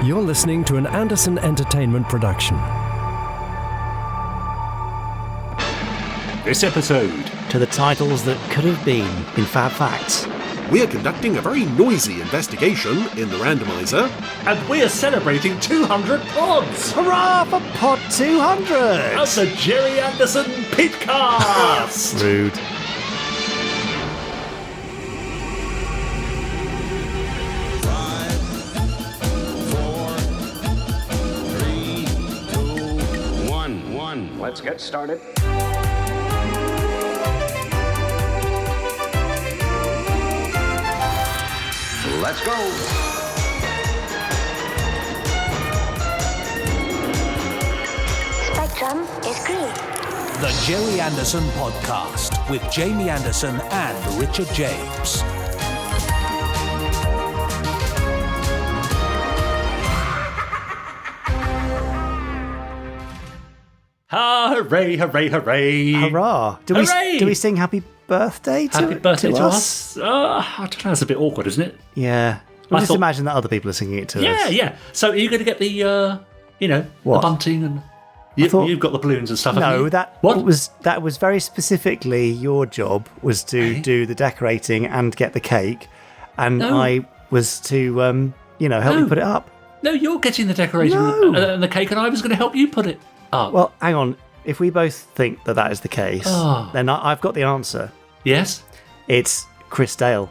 You're listening to an Anderson Entertainment production. This episode. To the titles that could have been in Fab Facts. We're conducting a very noisy investigation in the Randomiser. And we're celebrating 200 pods! Hurrah for Pod 200! Of the Gerry Anderson Pitcast! Rude. Let's get started. Let's go. Spectrum is green. The Gerry Anderson Podcast with Jamie Anderson and Richard James. Hooray, hooray, hooray! Hurrah! Do we sing happy birthday to Happy birthday to us? I don't know, that's a bit awkward, isn't it? Yeah. Well, just imagine that other people are singing it to us. Yeah. So are you going to get the, What? the bunting and... You've got the balloons and stuff, haven't you? That was very specifically your job, was to do the decorating and get the cake, and I was to, help you put it up. No, you're getting the decoration and the cake, and I was going to help you put it up. Well, hang on. If we both think that is the case, then I've got the answer. Yes? It's Chris Dale,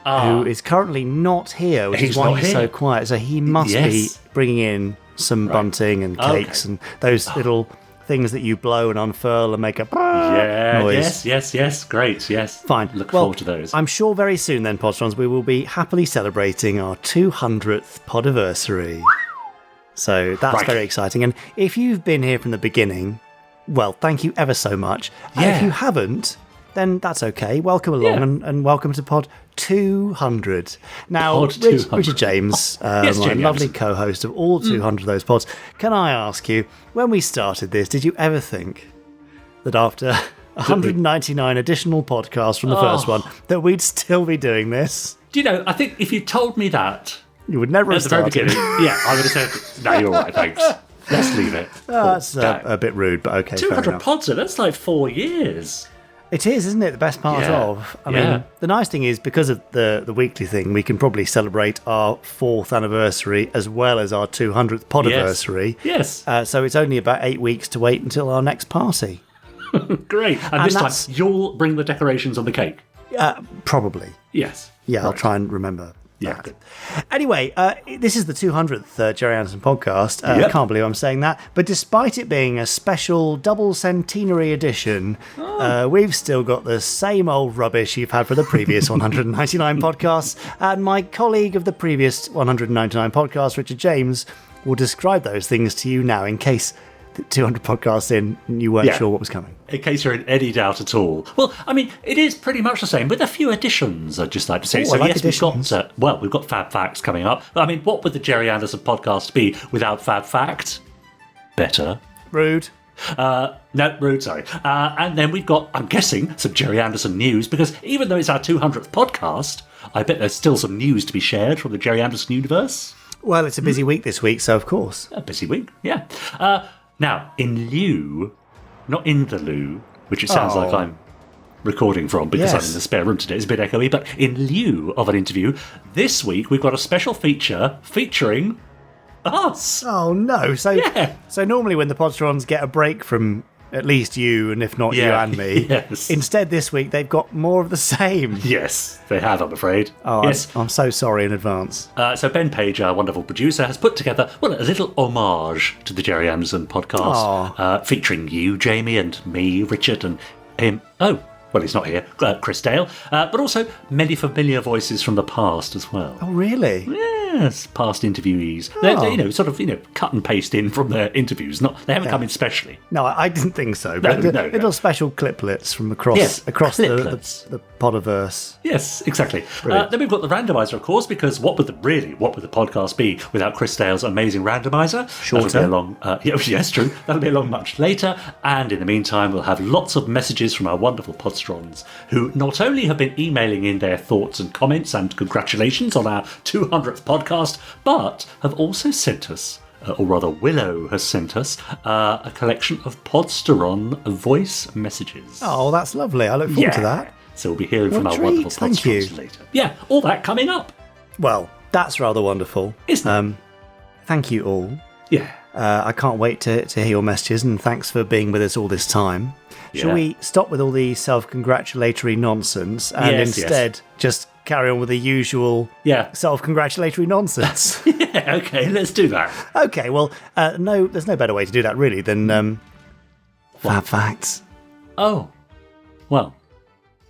who is currently not here, which is why he's so quiet. So he must be bringing in some bunting and cakes and those little things that you blow and unfurl and make a noise. Yes, great, yes. Fine. Look forward to those. I'm sure very soon then, Podsterons, we will be happily celebrating our 200th podiversary. So that's very exciting. And if you've been here from the beginning, well, thank you ever so much. And if you haven't, then that's okay. Welcome along and welcome to Pod 200. Now, Richard James, my lovely co-host of all 200 of those pods, can I ask you, when we started this, did you ever think that after 199 additional podcasts from the first one, that we'd still be doing this? Do you know, I think if you told me that... You would never have started. At the very beginning, I would have said, no, you're all right, thanks. Let's leave it. That's a bit rude, but okay. 200 pods, that's like 4 years. It is, isn't it? The best part of. I mean, the nice thing is, because of the weekly thing, we can probably celebrate our 4th anniversary as well as our 200th podiversary. Yes. So it's only about 8 weeks to wait until our next party. Great. And this time, you'll bring the decorations on the cake? Probably. Yes. Yeah, right. I'll try and remember. Yeah. Anyway, this is the 200th Gerry Anderson podcast. I can't believe I'm saying that. But despite it being a special double centenary edition, we've still got the same old rubbish you've had for the previous 199 podcasts. And my colleague of the previous 199 podcasts, Richard James, will describe those things to you now in case 200 podcasts in you weren't sure what was coming. In case you're in any doubt at all. Well, I mean, it is pretty much the same, with a few additions, I'd just like to say. We've got Fab Facts coming up. I mean, what would the Gerry Anderson podcast be without Fab Fact? Better. Rude. No, rude, sorry. And then we've got, I'm guessing, some Gerry Anderson news, because even though it's our 200th podcast, I bet there's still some news to be shared from the Gerry Anderson universe. Well, it's a busy week this week, so of course. A busy week, yeah. Now, in lieu, not in the loo, which it sounds like I'm recording from because I'm in the spare room today, it's a bit echoey, but in lieu of an interview, this week we've got a special feature featuring us. Oh, no. So normally when the Podsterons get a break from at least you, and if not you and me, instead this week they've got more of the same. Yes, they have, I'm afraid. Oh, yes. I'm so sorry in advance. So Ben Page, our wonderful producer, has put together a little homage to the Gerry Anderson podcast, featuring you, Jamie, and me, Richard, and him. Oh, well, he's not here, Chris Dale, but also many familiar voices from the past as well. Oh, really? Yes, past interviewees. They cut and paste in from their interviews. They haven't come in specially. No, I didn't think so. But little special cliplets from across the podiverse. Yes, exactly. Then we've got the Randomiser, of course, because what would the podcast be without Chris Dale's amazing Randomiser? Shorter. Yes, true. That'll be along much later. And in the meantime, we'll have lots of messages from our wonderful Podsterons, who not only have been emailing in their thoughts and comments and congratulations on our 200th podcast, podcast, but have also sent us, or rather Willow has sent us, a collection of Podsteron voice messages. Oh, that's lovely. I look forward to that. So we'll be hearing from our treat. wonderful Thank you. Podsterons later. Yeah, all that coming up. Well, that's rather wonderful. Isn't it? Thank you all. Yeah. I can't wait to hear your messages, and thanks for being with us all this time. Yeah. Shall we stop with all the self-congratulatory nonsense and instead just carry on with the usual self-congratulatory nonsense? Yeah, okay, let's do that. Okay, well, no, there's no better way to do that, really, than Fab Facts. Oh. Well,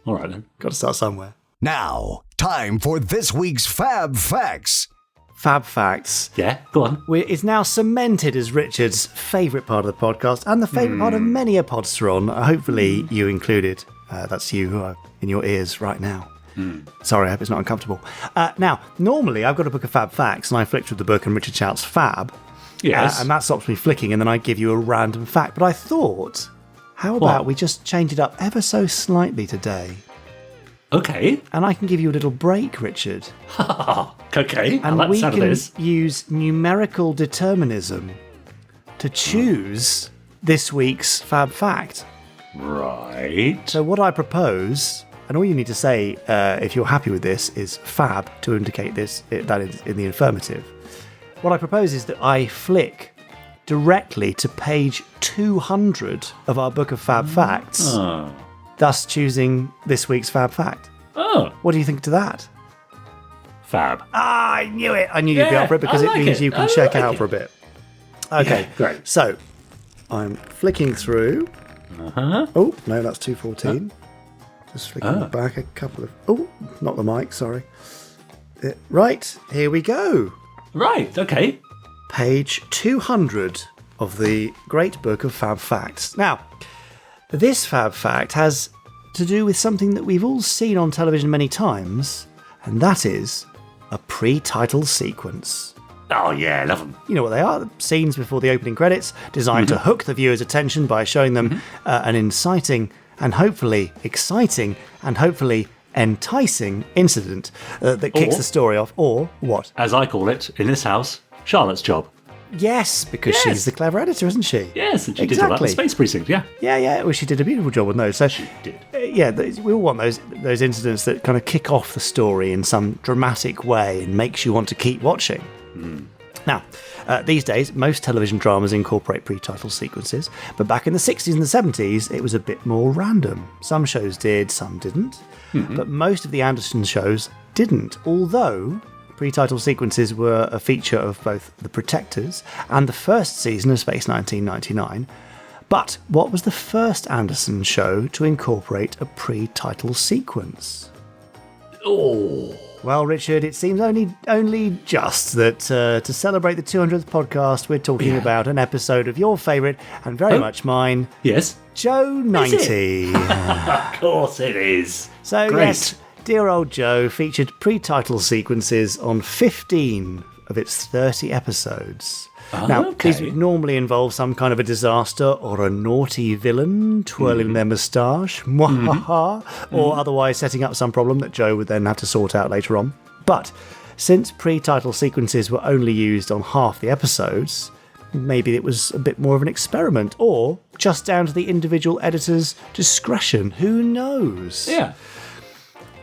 all right then. Got to start somewhere. Now, time for this week's Fab Facts. Fab Facts. Yeah, go on. It's now cemented as Richard's favourite part of the podcast and the favourite part of many a Podsteron, hopefully you included. That's you who are in your ears right now. Sorry, I hope it's not uncomfortable. Now, normally I've got a book of Fab Facts and I flick through the book and Richard shouts Fab. Yes. And that stops me flicking and then I give you a random fact. But I thought, how about we just change it up ever so slightly today? Okay. And I can give you a little break, Richard. Okay, And I like the we sound can of this. use numerical determinism to choose this week's Fab Fact. Right. So what I propose, and all you need to say if you're happy with this, is Fab to indicate that is in the affirmative. What I propose is that I flick directly to page 200 of our book of Fab Facts, thus choosing this week's Fab Fact. Oh, What do you think to that? fab. Ah, I knew it. I knew you'd be Yeah, up for it because I it like means it. you can I check like out it. for a bit. Okay, Yeah, great. So, I'm flicking through. Uh-huh. Oh, no, that's 214. Just flicking back a couple of... Oh, not the mic, sorry. Right, here we go. Right, okay. Page 200 of the great book of Fab Facts. Now, this Fab Fact has to do with something that we've all seen on television many times, and that is a pre-title sequence. Oh, yeah, love them. You know what they are, the scenes before the opening credits, designed to hook the viewer's attention by showing them an inciting and hopefully exciting and hopefully enticing incident that kicks Or- the story off, or what? As I call it, in this house, Charlotte's job. Yes, because Yes. she's the clever editor, isn't she? Yes, and she did all that in Space Precinct, yeah. Yeah, well, she did a beautiful job on those. So, She did. we all want those incidents that kind of kick off the story in some dramatic way and makes you want to keep watching. Now, these days, most television dramas incorporate pre-title sequences, but back in the 60s and the 70s, it was a bit more random. Some shows did, some didn't, but most of the Anderson shows didn't, although pre-title sequences were a feature of both The Protectors and the first season of Space 1999. But what was the first Anderson show to incorporate a pre-title sequence? Oh. Well, Richard, it seems only just that to celebrate the 200th podcast, we're talking about an episode of your favourite and very much mine, Yes. Joe 90. Of course it is. So, Great. yes, dear old Joe featured pre-title sequences on 15 of its 30 episodes. Now, okay. these would normally involve some kind of a disaster or a naughty villain twirling their moustache, or otherwise setting up some problem that Joe would then have to sort out later on. But since pre-title sequences were only used on half the episodes, maybe it was a bit more of an experiment, or just down to the individual editor's discretion. Who knows? Yeah.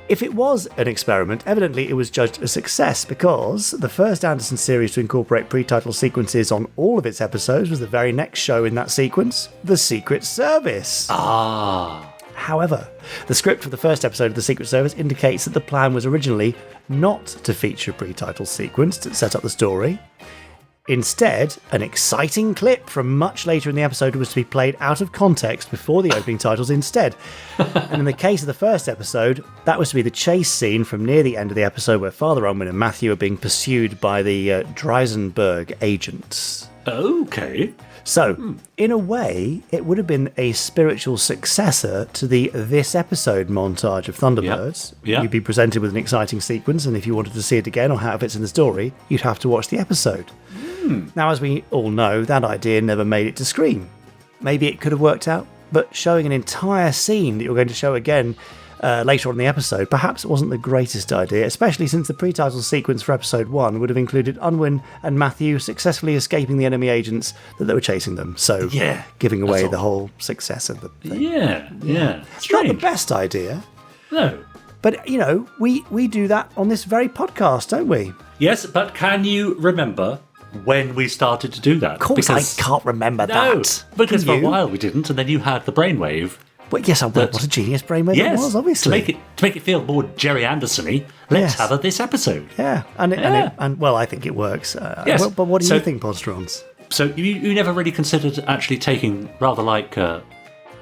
If it was an experiment, evidently it was judged a success because the first Anderson series to incorporate pre-title sequences on all of its episodes was the very next show in that sequence, The Secret Service. However, the script for the first episode of The Secret Service indicates that the plan was originally not to feature a pre-title sequence to set up the story. Instead, an exciting clip from much later in the episode was to be played out of context before the opening titles instead. And in the case of the first episode, that was to be the chase scene from near the end of the episode where Father Unwin and Matthew are being pursued by the Dreisenberg agents. Okay. So, in a way, it would have been a spiritual successor to the This Episode montage of Thunderbirds. Yeah. You'd be presented with an exciting sequence, and if you wanted to see it again or how it fits in the story, you'd have to watch the episode. Now, as we all know, that idea never made it to screen. Maybe it could have worked out, but showing an entire scene that you're going to show again later on in the episode, perhaps it wasn't the greatest idea, especially since the pre-title sequence for episode 1 would have included Unwin and Matthew successfully escaping the enemy agents that were chasing them. So giving away the whole success of the thing. Yeah. It's not the best idea. No. But, we do that on this very podcast, don't we? Yes, but can you remember when we started to do that? Of course I can't remember that. Because for a while we didn't, and then you had the Brainwave. But yes, what a genius Brainwave it was, obviously. To make it feel more Gerry Anderson-y, let's have this episode. Yeah, and well, I think it works. Yes. But what do you think, Podsterons? So you never really considered actually taking, rather like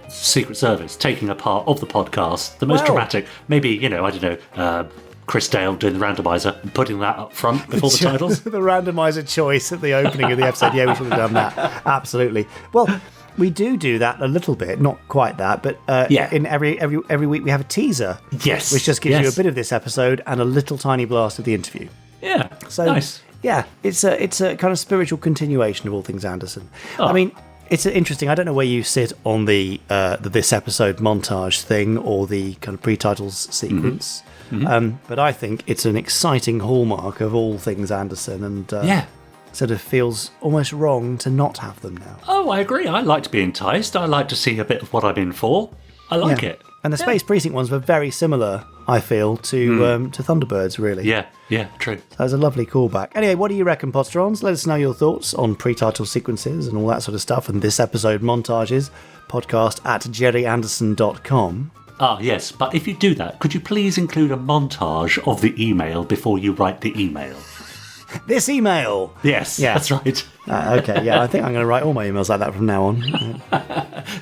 Secret Service, taking a part of the podcast, the most dramatic, maybe, I don't know, Chris Dale doing the randomiser and putting that up front before the titles? The randomiser choice at the opening of the episode. Yeah, we should have done that. Absolutely. Well, we do that a little bit, not quite that, but in every week we have a teaser. Yes. Which just gives you a bit of this episode and a little tiny blast of the interview. Yeah. So nice. Yeah, it's a kind of spiritual continuation of all things Anderson. Oh. I mean, it's interesting. I don't know where you sit on the this episode montage thing or the kind of pre-titles sequence. But I think it's an exciting hallmark of all things Anderson, and sort of feels almost wrong to not have them now. Oh, I agree. I like to be enticed. I like to see a bit of what I'm in for. I like it. And the Space Precinct ones were very similar, I feel, to Thunderbirds, really. Yeah, true. That was a lovely callback. Anyway, what do you reckon, Podsterons? Let us know your thoughts on pre-title sequences and all that sort of stuff, and this episode montages, podcast at gerryanderson.com. Ah, yes, but if you do that, could you please include a montage of the email before you write the email? This email! Yes, that's right. Okay, yeah, I think I'm going to write all my emails like that from now on.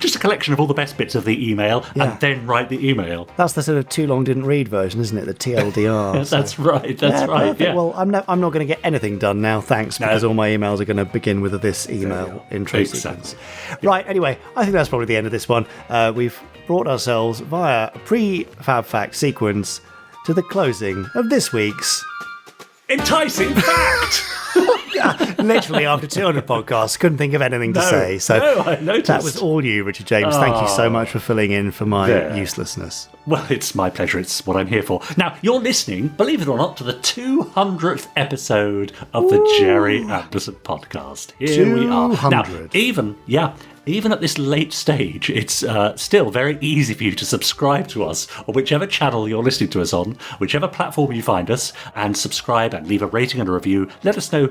Just a collection of all the best bits of the email, and then write the email. That's the sort of too long didn't read version, isn't it? The TLDR. That's right, that's right. Perfect. Yeah. Well, I'm not going to get anything done now, thanks, because all my emails are going to begin with this email intro sequence. Right, anyway, I think that's probably the end of this one. We've brought ourselves via a pre-Fab Fact sequence to the closing of this week's Enticing Fact! Literally, after 200 podcasts, couldn't think of anything to say. So I noticed. That was all you, Richard James. Thank you so much for filling in for my uselessness. Well, it's my pleasure. It's what I'm here for. Now, you're listening, believe it or not, to the 200th episode of the Gerry Anderson podcast. Here we are. Now, even at this late stage, it's still very easy for you to subscribe to us on whichever channel you're listening to us on, whichever platform you find us, and subscribe and leave a rating and a review. Let us know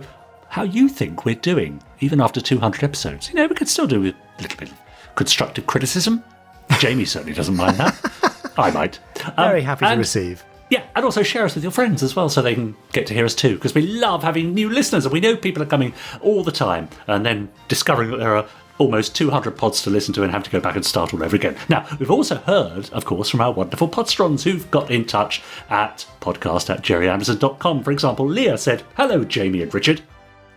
how you think we're doing, even after 200 episodes. We could still do a little bit of constructive criticism. Jamie certainly doesn't mind that. I might. Very happy to receive. Yeah, and also share us with your friends as well so they can get to hear us too, because we love having new listeners, and we know people are coming all the time, and then discovering that there are almost 200 pods to listen to and have to go back and start all over again. Now, we've also heard, of course, from our wonderful Podsterons who've got in touch at podcast@gerryanderson.com. For example, Leah said, "Hello, Jamie and Richard."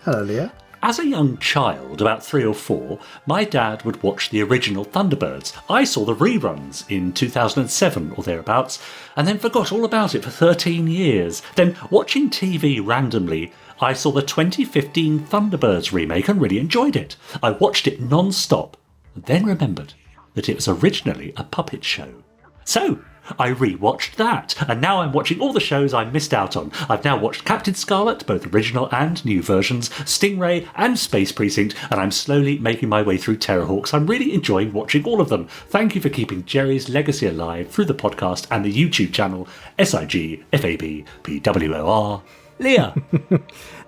Hello, Leah. As a young child, about 3 or 4, my dad would watch the original Thunderbirds. I saw the reruns in 2007 or thereabouts, and then forgot all about it for 13 years. Then, watching TV randomly, I saw the 2015 Thunderbirds remake and really enjoyed it. I watched it non-stop, and then remembered that it was originally a puppet show. So, I rewatched that, and now I'm watching all the shows I missed out on. I've now watched Captain Scarlet, both original and new versions, Stingray and Space Precinct, and I'm slowly making my way through Terrorhawks. I'm really enjoying watching all of them. Thank you for keeping Gerry's legacy alive through the podcast and the YouTube channel, SIG FAB PWOR. Leah.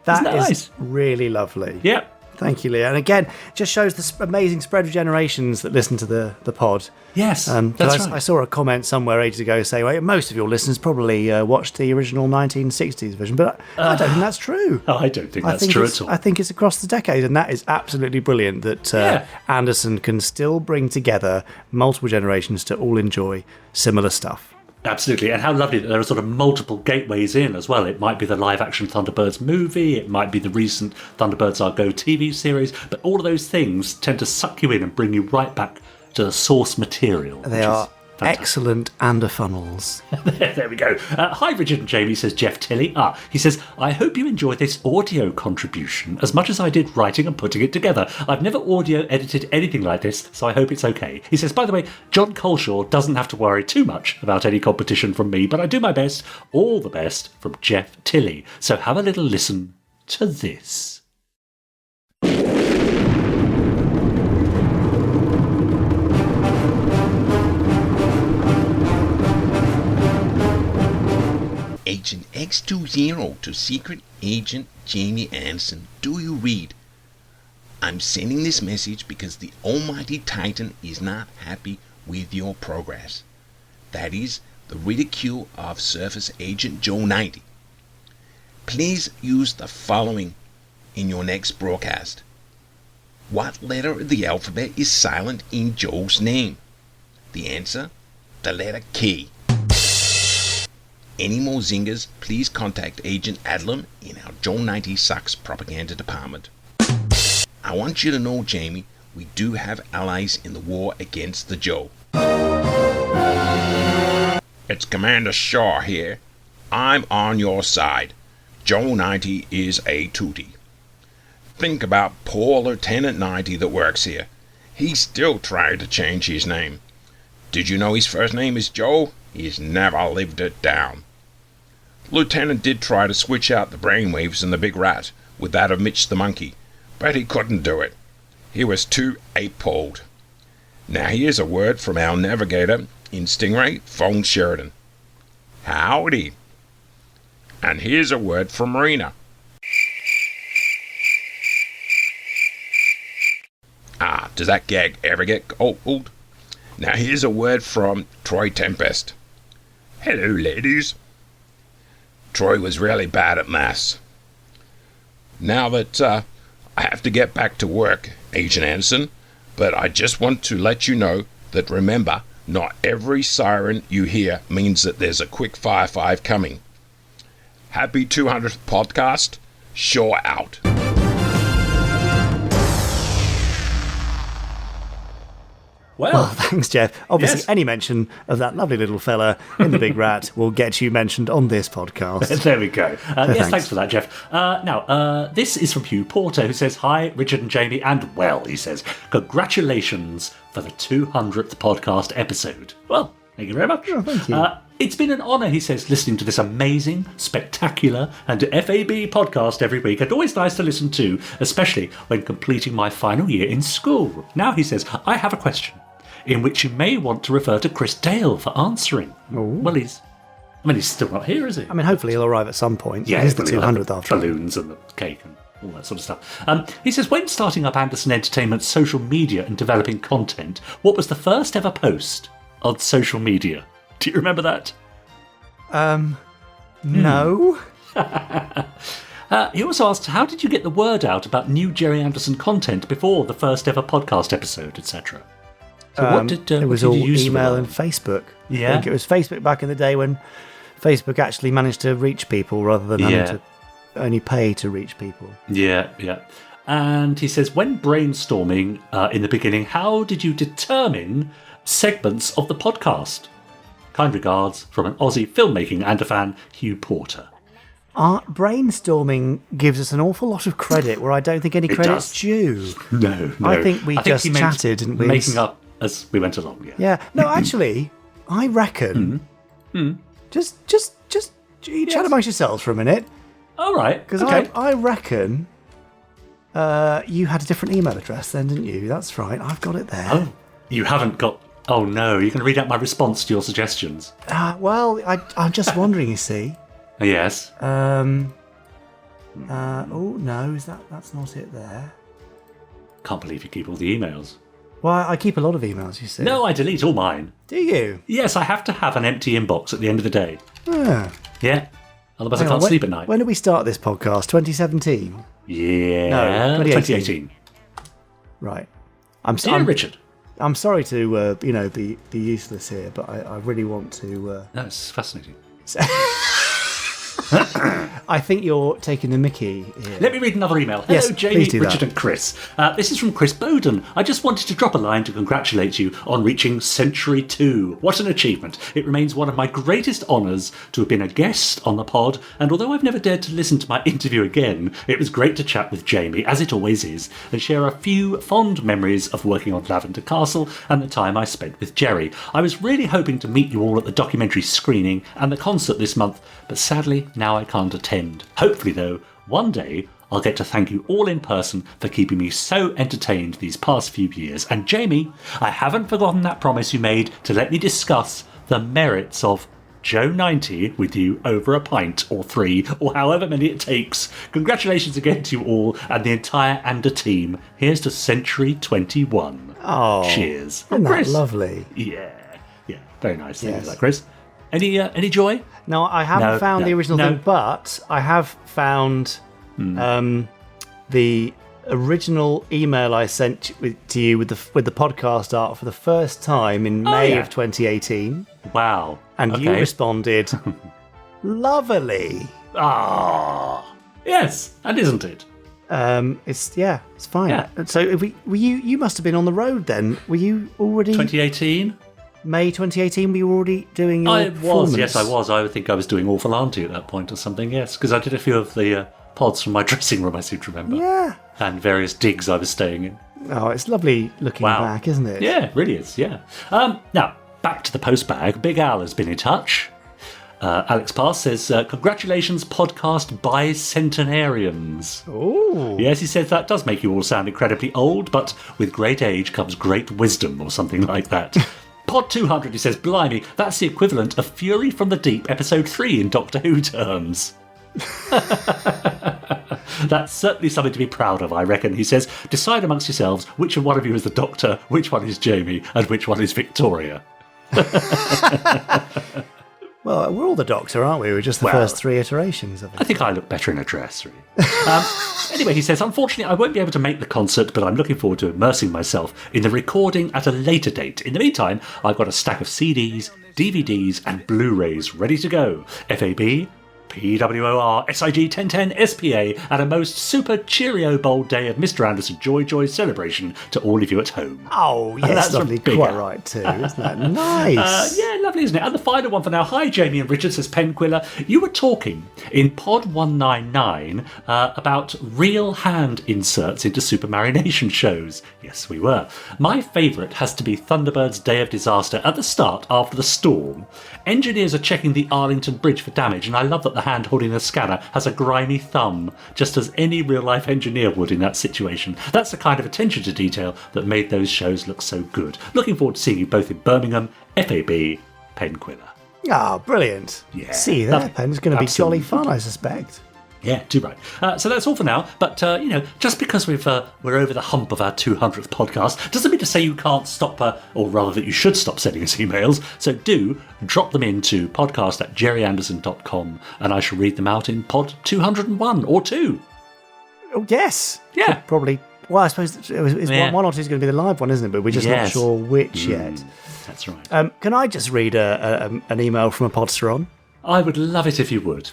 That is nice? Really lovely. Yep. Thank you, Leah. And again, just shows the amazing spread of generations that listen to the pod. Yes, that's right. I saw a comment somewhere ages ago saying, well, most of your listeners probably watched the original 1960s version, but I don't think that's true. I don't think that's true at all. I think it's across the decade, and that is absolutely brilliant that Anderson can still bring together multiple generations to all enjoy similar stuff. Absolutely, and how lovely that there are sort of multiple gateways in as well. It might be the live-action Thunderbirds movie, it might be the recent Thunderbirds Are Go TV series, but all of those things tend to suck you in and bring you right back to the source material. They are excellent underfunnels. There we go. Hi, Richard and Jamie, says Jeff Tilley. He says, I hope you enjoyed this audio contribution as much as I did writing and putting it together. I've never audio edited anything like this, so I hope it's okay. He says, by the way, John Coleshaw doesn't have to worry too much about any competition from me, but I do my best, all the best, from Jeff Tilley. So have a little listen to this. Agent X20 to Secret Agent Jamie Anderson. Do you read? I'm sending this message because the almighty Titan is not happy with your progress. That is, the ridicule of Surface Agent Joe 90. Please use the following in your next broadcast. What letter of the alphabet is silent in Joe's name? The answer? The letter K. Any more zingers, please contact Agent Adlam in our Joe 90 Sucks propaganda department. I want you to know, Jamie, we do have allies in the war against the Joe. It's Commander Shaw here. I'm on your side. Joe 90 is a tootie. Think about poor Lieutenant 90 that works here. He's still trying to change his name. Did you know his first name is Joe? He's never lived it down. Lieutenant did try to switch out the brainwaves in the big rat with that of Mitch the monkey, but he couldn't do it. He was too ape-pulled. Now here's a word from our navigator in Stingray, phone Sheridan. Howdy. And here's a word from Marina. Does that gag ever get old? Now here's a word from Troy Tempest. Hello, ladies. Troy was really bad at maths. Now that I have to get back to work, Agent Anderson, but I just want to let you know that remember, not every siren you hear means that there's a quick fire 5 coming. Happy 200th podcast, Shaw out. Well, thanks, Jeff. Obviously, any mention of that lovely little fella in the big rat will get you mentioned on this podcast. There we go. Yes, thanks for that, Jeff. Now, this is from Hugh Porter, who says, Hi, Richard and Jamie, and well, he says, congratulations for the 200th podcast episode. Well, thank you very much. Oh, thank you. It's been an honour, he says, listening to this amazing, spectacular, and FAB podcast every week, and always nice to listen to, especially when completing my final year in school. Now, he says, I have a question in which you may want to refer to Chris Dale for answering. Ooh. Well, he's still not here, is he? I mean, hopefully he'll arrive at some point. Yeah, it is the 200th after. Balloons and the cake and all that sort of stuff. He says, when starting up Anderson Entertainment's social media and developing content, what was the first ever post on social media? Do you remember that? No. He also asked, how did you get the word out about new Gerry Anderson content before the first ever podcast episode, etc.? So it was all email and Facebook. Yeah. I think it was Facebook back in the day when Facebook actually managed to reach people rather than having to only pay to reach people. Yeah, yeah. And he says, when brainstorming in the beginning, how did you determine segments of the podcast? Kind regards from an Aussie filmmaking and a fan, Hugh Porter. Brainstorming gives us an awful lot of credit where I don't think any credit's due. No. I think we just chatted, didn't we? Making up as we went along, yeah. Yeah. No, actually, I reckon... Just you chat amongst yourselves for a minute. All right. Because I reckon you had a different email address then, didn't you? That's right. I've got it there. Oh, you haven't got... Oh, no. You can read out my response to your suggestions. Well, I'm just wondering, you see. Yes. Oh, no. That's not it there. Can't believe you keep all the emails. Well, I keep a lot of emails, you see. No, I delete all mine. Do you? Yes, I have to have an empty inbox at the end of the day. Ah. Yeah. Otherwise I can't sleep at night. When did we start this podcast? 2017? Yeah. No, 2018. Right. Dear Richard. I'm sorry to, be useless here, but I really want to... That's fascinating. I think you're taking the mickey here. Let me read another email. Hello, Yes, Jamie, please do Richard, that. and Chris. This is from Chris Bowden. I just wanted to drop a line to congratulate you on reaching Century 2. What an achievement. It remains one of my greatest honours to have been a guest on the pod, and although I've never dared to listen to my interview again, it was great to chat with Jamie, as it always is, and share a few fond memories of working on Lavender Castle and the time I spent with Gerry. I was really hoping to meet you all at the documentary screening and the concert this month, but sadly now I can't attend. Hopefully though, one day I'll get to thank you all in person for keeping me so entertained these past few years. And Jamie, I haven't forgotten that promise you made to let me discuss the merits of Joe 90 with you over a pint or 3 or however many it takes. Congratulations again to you all and the entire Ander team. Here's to Century 21. Oh, cheers. Isn't that Chris. Lovely? Yeah, very nice. Thank you Yes. for that, Chris. Any joy? No, I haven't found the original thing, but I have found the original email I sent to you with the podcast art for the first time in May of 2018. Wow. And you responded, lovely. Ah, yes, and isn't it? It's fine. Yeah. So you must have been on the road then. Were you already 2018? May 2018? Were you already doing your I was, performance? yes, I was. I would think I was doing Awful Auntie at that point or something, yes, because I did a few of the pods from my dressing room, I seem to remember. Yeah. And various digs I was staying in. Oh, it's lovely looking back, isn't it? Yeah, it really is, yeah. Now, back to the postbag. Big Al has been in touch. Alex Pass says, congratulations, podcast bicentenarians. Ooh. Yes, he says that does make you all sound incredibly old, but with great age comes great wisdom, or something like that. Pod 200, he says, blimey, that's the equivalent of Fury from the Deep, episode 3 in Doctor Who terms. That's certainly something to be proud of, I reckon. He says, decide amongst yourselves which one of you is the Doctor, which one is Jamie, and which one is Victoria. Well, we're all the Doctor, aren't we? We're just the first 3 iterations of it. I think I look better in a dress, really. Anyway, he says, unfortunately, I won't be able to make the concert, but I'm looking forward to immersing myself in the recording at a later date. In the meantime, I've got a stack of CDs, DVDs, and Blu-rays ready to go. FAB, PWOR, SIG 1010, SPA, and a most super cheerio bold day of Mr. Anderson Joy celebration to all of you at home. Oh, yes, that's lovely. bigger. Quite right, too. Isn't that nice? Yeah, lovely, isn't it? And the final one for now. Hi, Jamie and Richard, says Penquiller. You were talking in Pod 199 about real hand inserts into supermarination shows. Yes, we were. My favourite has to be Thunderbird's Day of Disaster at the start after the storm. Engineers are checking the Arlington Bridge for damage, and I love that the hand holding the scanner has a grimy thumb, just as any real-life engineer would in that situation. That's the kind of attention to detail that made those shows look so good. Looking forward to seeing you both in Birmingham, FAB, Penquiller. Ah, brilliant. Yeah. See you there, Lovely. Pen. It's going to be jolly Absolutely. fun, I suspect. Yeah, too right. So that's all for now. But, just because we're over the hump of our 200th podcast doesn't mean to say you can't stop, or rather that you should stop sending us emails. So do drop them into podcast@gerryanderson.com and I shall read them out in pod 201 or 2. Oh, yes. Yeah. Probably. Well, I suppose Yeah. one or two is going to be the live one, isn't it? But we're just not Yes. sure which yet. That's right. Can I just read an email from a Podsteron? I would love it if you would.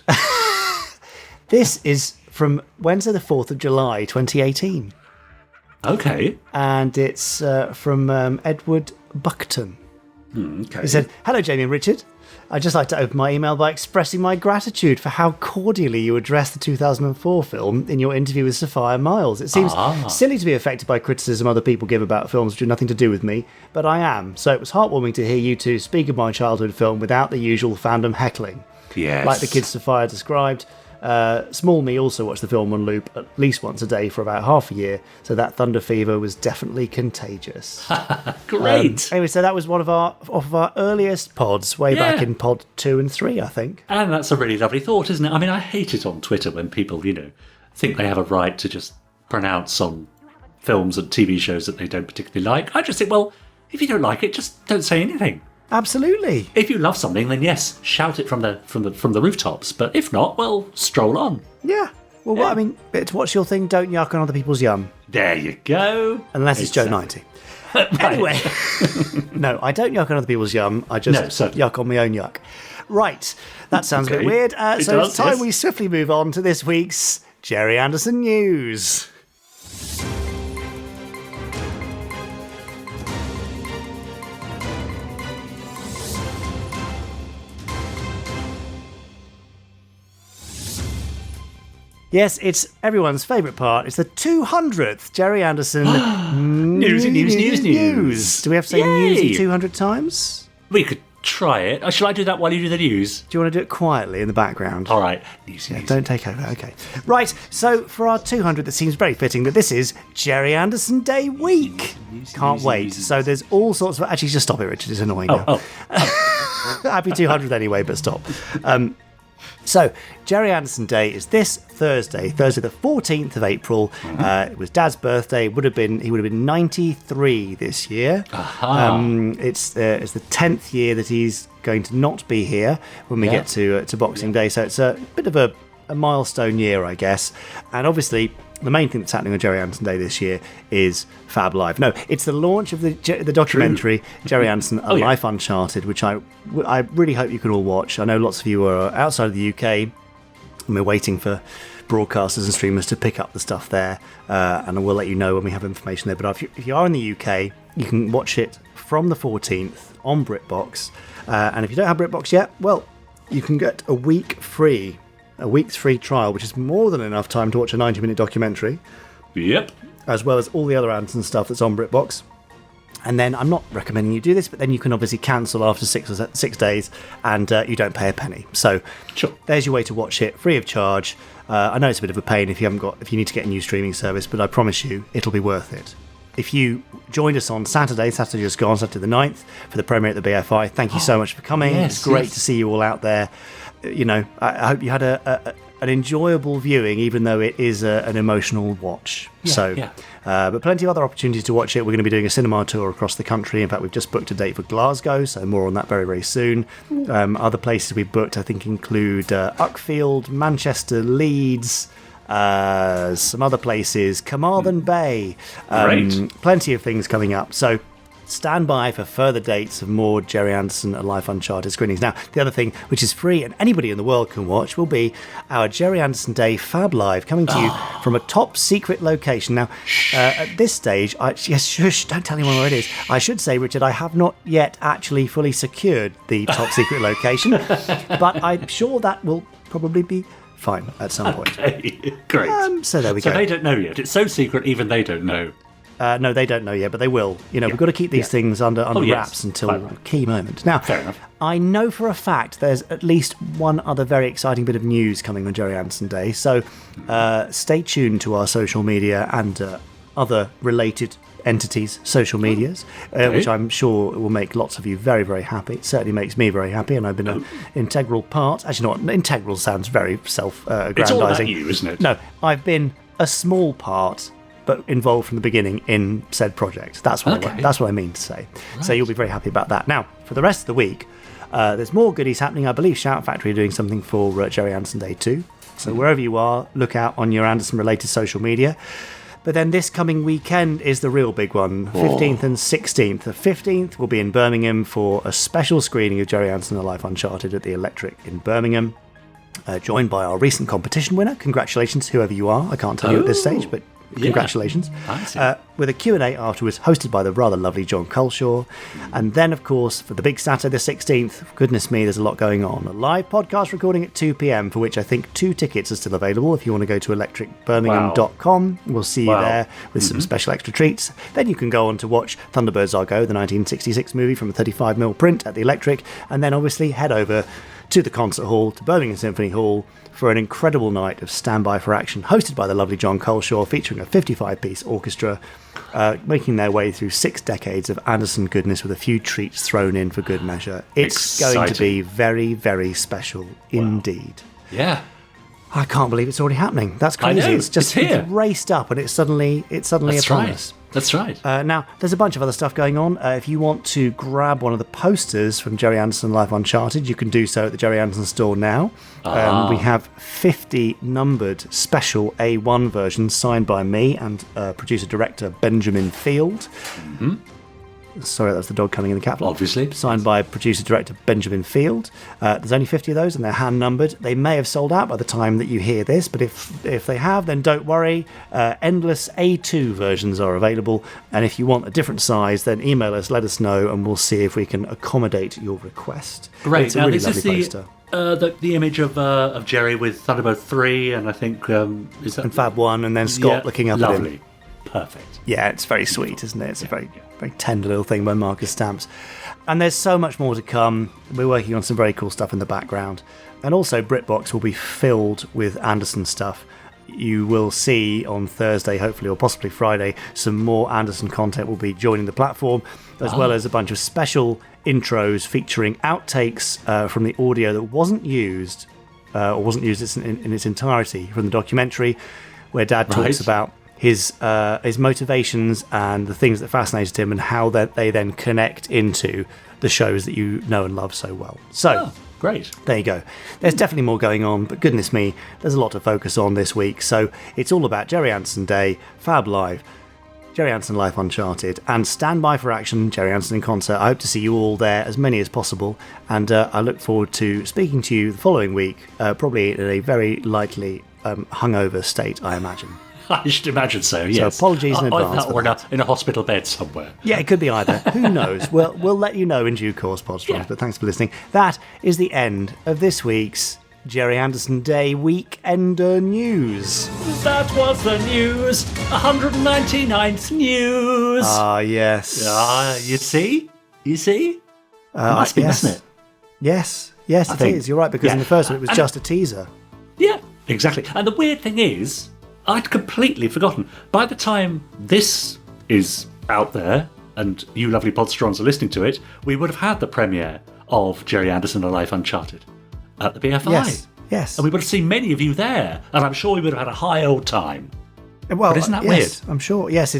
This is from Wednesday the 4th of July, 2018. Okay. And it's from Edward Buckton. Okay. He said, hello, Jamie and Richard. I'd just like to open my email by expressing my gratitude for how cordially you addressed the 2004 film in your interview with Sophia Miles. It seems silly to be affected by criticism other people give about films which have nothing to do with me, but I am. So it was heartwarming to hear you two speak of my childhood film without the usual fandom heckling. Yes. Like the kids Sophia described. Small me also watched the film on loop at least once a day for about half a year, so that thunder fever was definitely contagious. Great. Anyway, so that was one of our earliest pods, way back in pod 2 and 3, I think. And that's a really lovely thought, isn't it? I mean, I hate it on Twitter when people, think they have a right to just pronounce on films and TV shows that they don't particularly like. I just think, well, if you don't like it, just don't say anything. Absolutely. If you love something, then yes, shout it from the rooftops. But if not, well, stroll on. Yeah. Well, Yeah. I mean, what's your thing? Don't yuck on other people's yum. There you go. Unless it's Joe 90. Anyway, no, I don't yuck on other people's yum. I just No, certainly. yuck on my own yuck. Right, that sounds a bit Okay. weird. So does, it's time yes. we swiftly move on to this week's Gerry Anderson News. Yes, it's everyone's favourite part. It's the 200th Gerry Anderson Newsy, news. Do we have to say Yay! newsy 200 times? We could try it. Shall I do that while you do the news? Do you want to do it quietly in the background? All right. Newsy, news. Don't take over. Okay. Right. So for our 200th, it seems very fitting that this is Gerry Anderson Day week. Can't wait. So there's all sorts of. Actually, just stop it, Richard. It's annoying now. Happy 200th anyway, but stop. So, Gerry Anderson Day is this Thursday the 14th of April. It was Dad's birthday. He would have been 93 this year. It's the 10th year that he's going to not be here when we get to Boxing Day. So it's a bit of a milestone year, I guess. And obviously, the main thing that's happening on Gerry Anderson Day this year is Fab Live. No, it's the launch of the documentary Gerry Anderson: A Life Uncharted, which I really hope you can all watch. I know lots of you are outside of the UK, and we're waiting for broadcasters and streamers to pick up the stuff there, and we'll let you know when we have information there. But if you are in the UK, you can watch it from the 14th on BritBox, and if you don't have BritBox yet, well, you can get a week's free trial, which is more than enough time to watch a 90-minute documentary. Yep. As well as all the other Anderson stuff that's on BritBox. And then I'm not recommending you do this, but then you can obviously cancel after 6 days, and you don't pay a penny. So there's your way to watch it free of charge. I know it's a bit of a pain if you need to get a new streaming service, but I promise you it'll be worth it. If you joined us on Saturday just gone, Saturday the 9th, for the premiere at the BFI, thank you so much for coming. Yes, it's great to see you all out there. You know, I hope you had an enjoyable viewing, even though it is an emotional watch. But plenty of other opportunities to watch it. We're going to be doing a cinema tour across the country. In fact, we've just booked a date for Glasgow, so more on that very, very soon. Other places we've booked, I think, include Uckfield, Manchester, Leeds, some other places, Carmarthen Bay. Plenty of things coming up. So stand by for further dates of more Gerry Anderson: A Life Uncharted screenings. Now, the other thing, which is free and anybody in the world can watch, will be our Gerry Anderson Day Fab Live, coming to you from a top secret location. Now, at this stage, shush, don't tell anyone where it is. I should say, Richard, I have not yet actually fully secured the top secret location, but I'm sure that will probably be fine at some point. Okay, great. So there we go. So they don't know yet. It's so secret, even they don't know. No, they don't know yet, but they will. You know, we've got to keep these things under wraps until a key moment. Now, fair enough. I know for a fact there's at least one other very exciting bit of news coming on Gerry Anderson Day, so stay tuned to our social media and other related entities' social medias, which I'm sure will make lots of you very, very happy. It certainly makes me very happy, and I've been an integral part. Actually, not integral sounds very self-aggrandizing. It's all about you, isn't it? No, I've been a small part, but involved from the beginning in said project. That's what I mean to say. Right. So you'll be very happy about that. Now, for the rest of the week, there's more goodies happening. I believe Shout Factory are doing something for Gerry Anderson Day too. So wherever you are, look out on your Anderson-related social media. But then this coming weekend is the real big one, 15th and 16th. The 15th will be in Birmingham for a special screening of Gerry Anderson: A Life Uncharted at the Electric in Birmingham, joined by our recent competition winner. Congratulations, whoever you are. I can't tell you at this stage, but congratulations. With a Q&A afterwards, hosted by the rather lovely John Culshaw. And then, of course, for the big Saturday the 16th, goodness me, there's a lot going on. A live podcast recording at 2 p.m, for which I think 2 tickets are still available. If you want to go to electricbirmingham.com, we'll see you there with some special extra treats. Then you can go on to watch Thunderbirds Are Go, the 1966 movie from a 35mm print at the Electric, and then obviously head over to the concert hall, to Birmingham Symphony Hall, for an incredible night of Standby for Action, hosted by the lovely John Culshaw, featuring a 55-piece orchestra, making their way through 6 decades of Anderson goodness with a few treats thrown in for good measure. It's going to be very, very special indeed. Yeah. I can't believe it's already happening. That's crazy. I know, it's just here. It's raced up, and it's suddenly upon us. That's right. Now, there's a bunch of other stuff going on. If you want to grab one of the posters from Gerry Anderson: Life Uncharted, you can do so at the Gerry Anderson store now. We have 50 numbered special A1 versions signed by me and producer-director Benjamin Field. Sorry, that's the dog coming in the cat. Obviously. Signed by producer-director Benjamin Field. There's only 50 of those, and they're hand-numbered. They may have sold out by the time that you hear this, but if they have, then don't worry. Endless A2 versions are available, and if you want a different size, then email us, let us know, and we'll see if we can accommodate your request. Great. It's a really lovely poster. The image of Gerry with Thunderbird 3, and I think is that And Fab 1, and then Scott looking up at him. lovely. Perfect. Yeah, it's very sweet, isn't it? It's a very tender little thing by Marcus Stamps. And there's so much more to come. We're working on some very cool stuff in the background. And also, BritBox will be filled with Anderson stuff. You will see on Thursday, hopefully, or possibly Friday, some more Anderson content will be joining the platform, as well as a bunch of special intros featuring outtakes from the audio that wasn't used, or wasn't used in its entirety from the documentary, where Dad talks about his motivations and the things that fascinated him and how they then connect into the shows that you know and love so well. So, great. There you go. There's definitely more going on, but goodness me, there's a lot to focus on this week. So it's all about Gerry Anderson Day, Fab Live, Gerry Anderson Live Uncharted, and Stand By for Action, Gerry Anderson in concert. I hope to see you all there, as many as possible, and I look forward to speaking to you the following week, probably in a very likely hungover state, I imagine. I should imagine so, yes. So apologies in advance. Or in a hospital bed somewhere. Yeah, it could be either. Who knows? We'll let you know in due course, Podsterons, but thanks for listening. That is the end of this week's Gerry Anderson Day Weekender News. That was the news. 199th news. Ah, yes. You see? It must be, mustn't it? Yes, it is. You're right, because in the first one it was just a teaser. Yeah, exactly. And the weird thing is, I'd completely forgotten. By the time this is out there, and you lovely Podsterons are listening to it, we would have had the premiere of Gerry Anderson Alive Uncharted at the BFI. Yes. And we would have seen many of you there, and I'm sure we would have had a high old time. Well, but isn't that weird? I'm sure. Yes,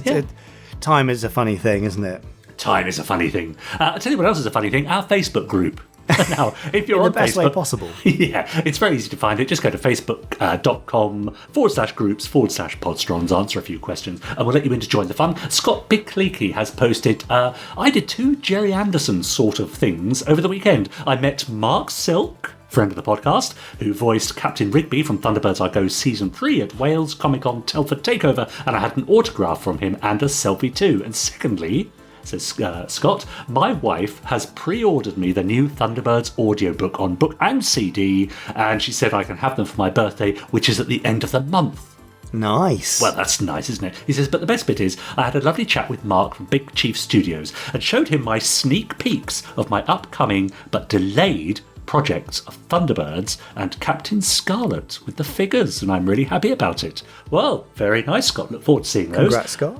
time is a funny thing, isn't it? Time is a funny thing. I'll tell you what else is a funny thing. Our Facebook group. Now, if you're on the best Facebook, way possible. Yeah, it's very easy to find it. Just go to facebook.com/groups/Podsterons, answer a few questions, and we'll let you in to join the fun. Scott Big-Cleaky has posted, I did 2 Gerry Anderson sort of things over the weekend. I met Mark Silk, friend of the podcast, who voiced Captain Rigby from Thunderbirds I Go Season 3 at Wales Comic-Con Telford Takeover, and I had an autograph from him and a selfie too. And secondly, says Scott, my wife has pre-ordered me the new Thunderbirds audiobook on book and CD, and she said I can have them for my birthday, which is at the end of the month. Nice. Well, that's nice, isn't it? He says, but the best bit is, I had a lovely chat with Mark from Big Chief Studios and showed him my sneak peeks of my upcoming but delayed projects of Thunderbirds and Captain Scarlet with the figures, and I'm really happy about it. Well, very nice, Scott. Look forward to seeing those. Congrats, Scott.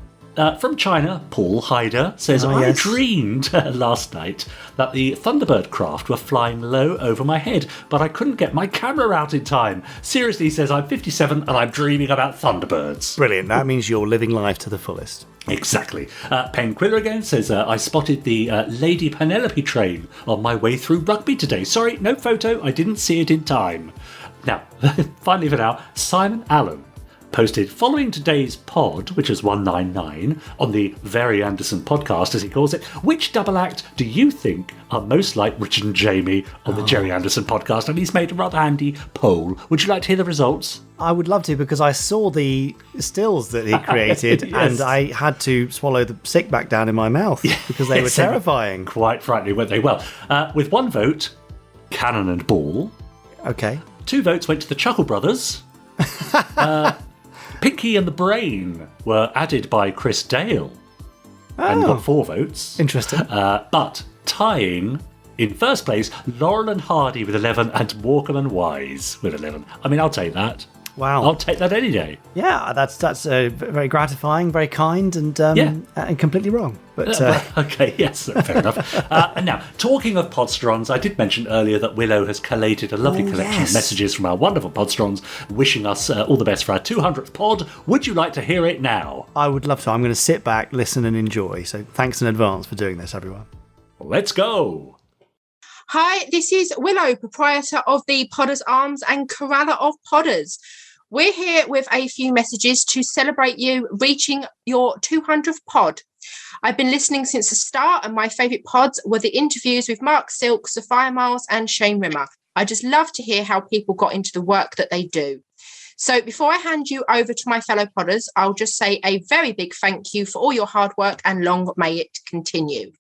From China, Paul Hyder says, I dreamed last night that the Thunderbird craft were flying low over my head, but I couldn't get my camera out in time. Seriously, he says, I'm 57 and I'm dreaming about Thunderbirds. Brilliant. That means you're living life to the fullest. Exactly. Pen Quiller again says, I spotted the Lady Penelope train on my way through Rugby today. Sorry, no photo. I didn't see it in time. Now, finally for now, Simon Allen posted, following today's pod, which is 199, on the Very Anderson podcast, as he calls it, which double act do you think are most like Richard and Jamie on the Gerry Anderson podcast? And he's made a rather handy poll. Would you like to hear the results? I would love to, because I saw the stills that he created and I had to swallow the sick back down in my mouth because they were terrifying. Quite frightening, weren't they? Well, with 1 vote, Cannon and Ball. Okay. 2 votes went to the Chuckle Brothers. Pinky and the Brain were added by Chris Dale and got 4 votes. Interesting. But tying in first place, Laurel and Hardy with 11 and Morecambe and Wise with 11. I mean, I'll take that. Wow. I'll take that any day. Yeah, that's very gratifying, very kind, and completely wrong. But okay, yes, fair enough. And now, talking of Podsterons, I did mention earlier that Willow has collated a lovely collection of messages from our wonderful Podsterons, wishing us all the best for our 200th pod. Would you like to hear it now? I would love to. I'm going to sit back, listen, and enjoy. So thanks in advance for doing this, everyone. Let's go. Hi, this is Willow, proprietor of the Podders Arms and Corraller of Podders. We're here with a few messages to celebrate you reaching your 200th pod. I've been listening since the start, and my favourite pods were the interviews with Mark Silk, Sophia Miles and Shane Rimmer. I just love to hear how people got into the work that they do. So before I hand you over to my fellow podders, I'll just say a very big thank you for all your hard work, and long may it continue.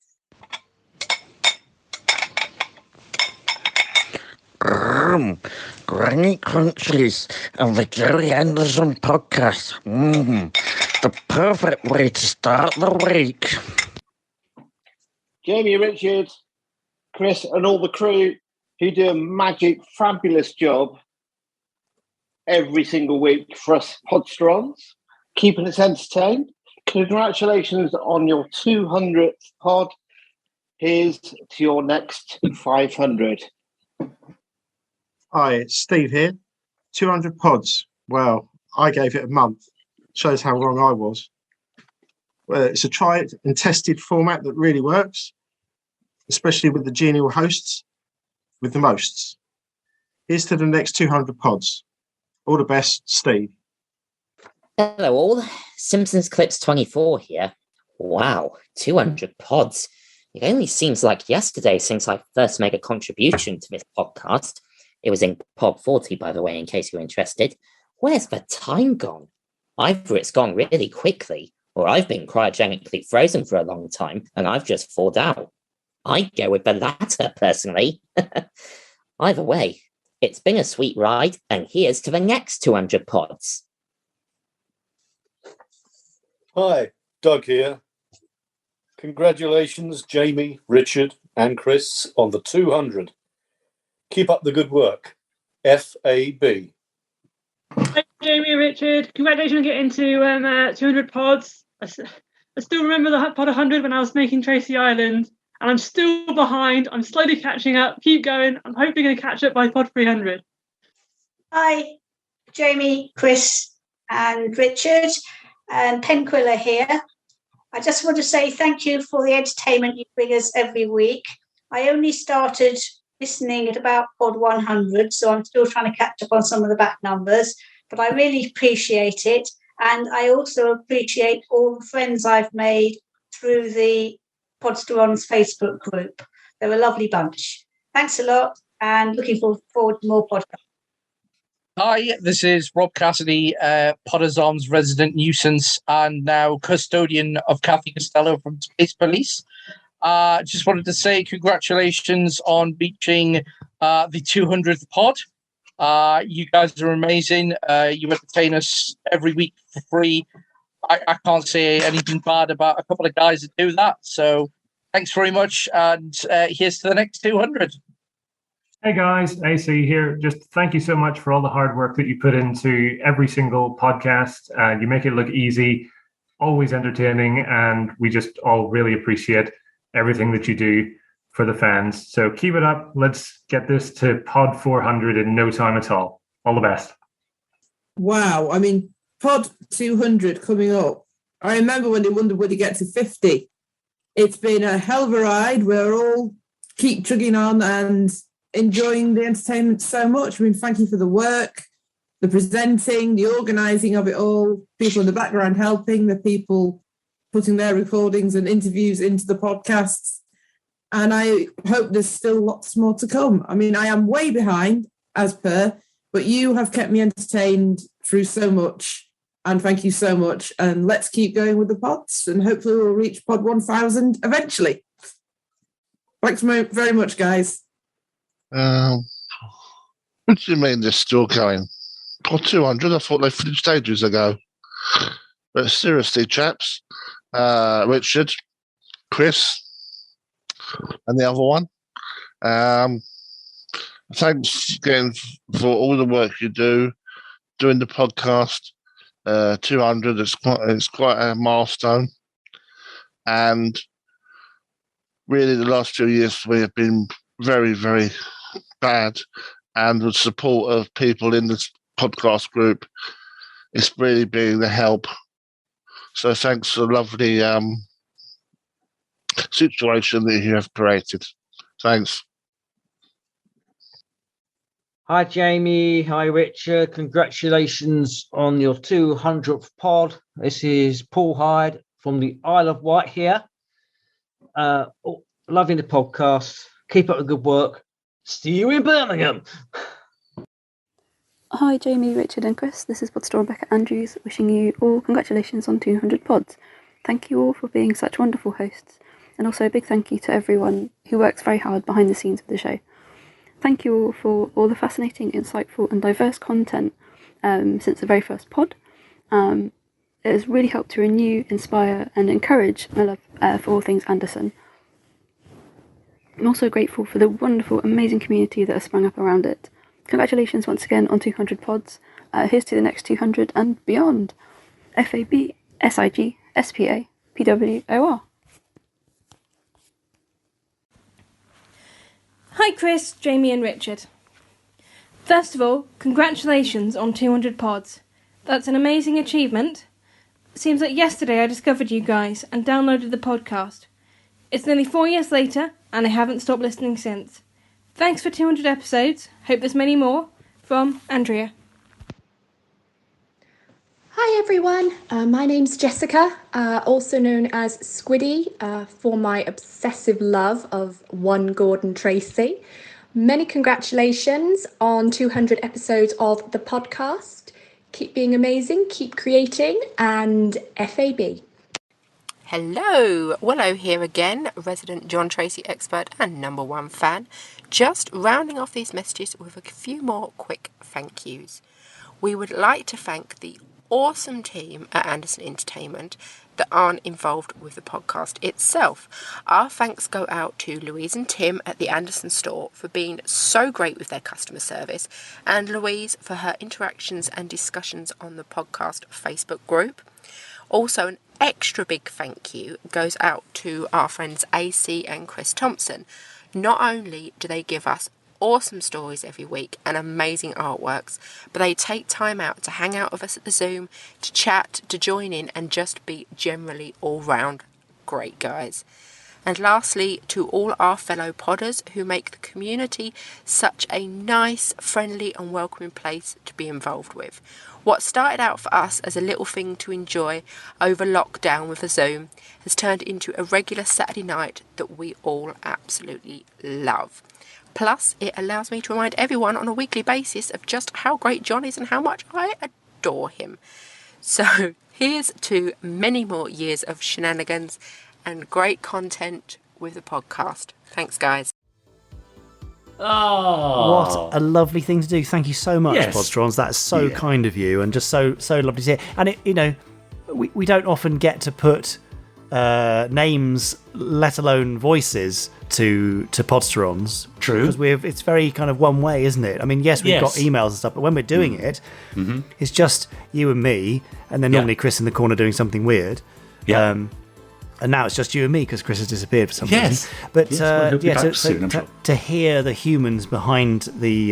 Granny Crunchies and the Gerry Anderson podcast. The perfect way to start the week. Jamie, Richard, Chris, and all the crew who do a magic, fabulous job every single week for us Podsterons, keeping us entertained. Congratulations on your 200th pod. Here's to your next 500. Hi, it's Steve here. 200 pods. Well, I gave it a month. Shows how wrong I was. Well, it's a tried and tested format that really works, especially with the genial hosts with the mosts. Here's to the next 200 pods. All the best, Steve. Hello all, Simpsons Clips 24 here. Wow, 200 pods. It only seems like yesterday since I first made a contribution to this podcast. It was in pod 40, by the way, in case you're interested. Where's the time gone? Either it's gone really quickly, or I've been cryogenically frozen for a long time, and I've just thawed out. I'd go with the latter, personally. Either way, it's been a sweet ride, and here's to the next 200 pods. Hi, Doug here. Congratulations, Jamie, Richard, and Chris, on the 200. Keep up the good work. FAB. Hi, Jamie and Richard. Congratulations on getting to 200 pods. I still remember the pod 100 when I was making Tracy Island, and I'm still behind. I'm slowly catching up. Keep going. I'm hopefully going to catch up by pod 300. Hi, Jamie, Chris, and Richard, and Penquilla here. I just want to say thank you for the entertainment you bring us every week. I only started listening at about pod 100, so I'm still trying to catch up on some of the back numbers, but I really appreciate it. And I also appreciate all the friends I've made through the Podsterons Facebook group. They're a lovely bunch. Thanks a lot, and looking forward to more podcasts. Hi, this is Rob Cassidy, Podsterons resident nuisance and now custodian of Kathy Costello from Space Police. Just wanted to say congratulations on reaching the 200th pod. You guys are amazing. You entertain us every week for free. I can't say anything bad about a couple of guys that do that. So thanks very much. And here's to the next 200. Hey guys, AC here. Just thank you so much for all the hard work that you put into every single podcast. You make it look easy, always entertaining, and we just all really appreciate everything that you do for the fans. So keep it up. Let's get this to pod 400 in no time at all. All the best. Wow. I mean, pod 200 coming up. I remember when they wondered would he get to 50. It's been a hell of a ride. We're all keep chugging on and enjoying the entertainment so much. I mean, thank you for the work, the presenting, the organising of it all, people in the background helping, the people putting their recordings and interviews into the podcasts. And I hope there's still lots more to come. I mean, I am way behind, as per, but you have kept me entertained through so much. And thank you so much. And let's keep going with the pods. And hopefully we'll reach pod 1000 eventually. Thanks very much, guys. What do you mean they're still going? Pod 200? I thought they finished ages ago. But seriously, chaps, Richard, Chris, and the other one, thanks again for all the work you do doing the podcast. 200, it's quite a milestone. And really, the last 2 years we have been very, very bad, and the support of people in this podcast group, it's really been a help. So thanks for the lovely situation that you have created. Thanks. Hi, Jamie. Hi, Richard. Congratulations on your 200th pod. This is Paul Hyde from the Isle of Wight here. Loving the podcast. Keep up the good work. See you in Birmingham. Hi, Jamie, Richard, and Chris. This is Podsterons Rebecca Andrews, wishing you all congratulations on 200 pods. Thank you all for being such wonderful hosts, and also a big thank you to everyone who works very hard behind the scenes of the show. Thank you all for all the fascinating, insightful, and diverse content since the very first pod. It has really helped to renew, inspire, and encourage my love for all things Anderson. I'm also grateful for the wonderful, amazing community that has sprung up around it. Congratulations once again on 200 pods. Here's to the next 200 and beyond. FAB, SIG, SPA, PWOR. Hi Chris, Jamie and Richard. First of all, congratulations on 200 pods. That's an amazing achievement. Seems like yesterday I discovered you guys and downloaded the podcast. It's nearly 4 years later and I haven't stopped listening since. Thanks for 200 episodes. Hope there's many more. From Andrea. Hi everyone, my name's Jessica, also known as Squiddy, for my obsessive love of one Gordon Tracy. Many congratulations on 200 episodes of the podcast. Keep being amazing, keep creating, and FAB. Hello, Willow here again, resident John Tracy expert and #1 fan. Just rounding off these messages with a few more quick thank yous. We would like to thank the awesome team at Anderson Entertainment that aren't involved with the podcast itself. Our thanks go out to Louise and Tim at the Anderson store for being so great with their customer service, and Louise for her interactions and discussions on the podcast Facebook group. Also, an extra big thank you goes out to our friends AC and Chris Thompson. Not only do they give us awesome stories every week and amazing artworks, but they take time out to hang out with us at the Zoom, to chat, to join in, and just be generally all round great guys. And lastly, to all our fellow podders who make the community such a nice, friendly and welcoming place to be involved with. What started out for us as a little thing to enjoy over lockdown with a Zoom has turned into a regular Saturday night that we all absolutely love. Plus, it allows me to remind everyone on a weekly basis of just how great John is and how much I adore him. So, here's to many more years of shenanigans and great content with the podcast. Thanks, guys. Oh, what a lovely thing to do! Thank you so much, Yes. Podsterons. That's so kind of you, and just so lovely to hear. And it, we don't often get to put names, let alone voices, to Podsterons. True, because it's very kind of one way, isn't it? I mean, yes, we've got emails and stuff, but when we're doing it, it's just you and me, and then normally Chris in the corner doing something weird. Yeah. And now it's just you and me because Chris has disappeared for some reason. But we'll be back soon, I'm sure. to hear the humans behind the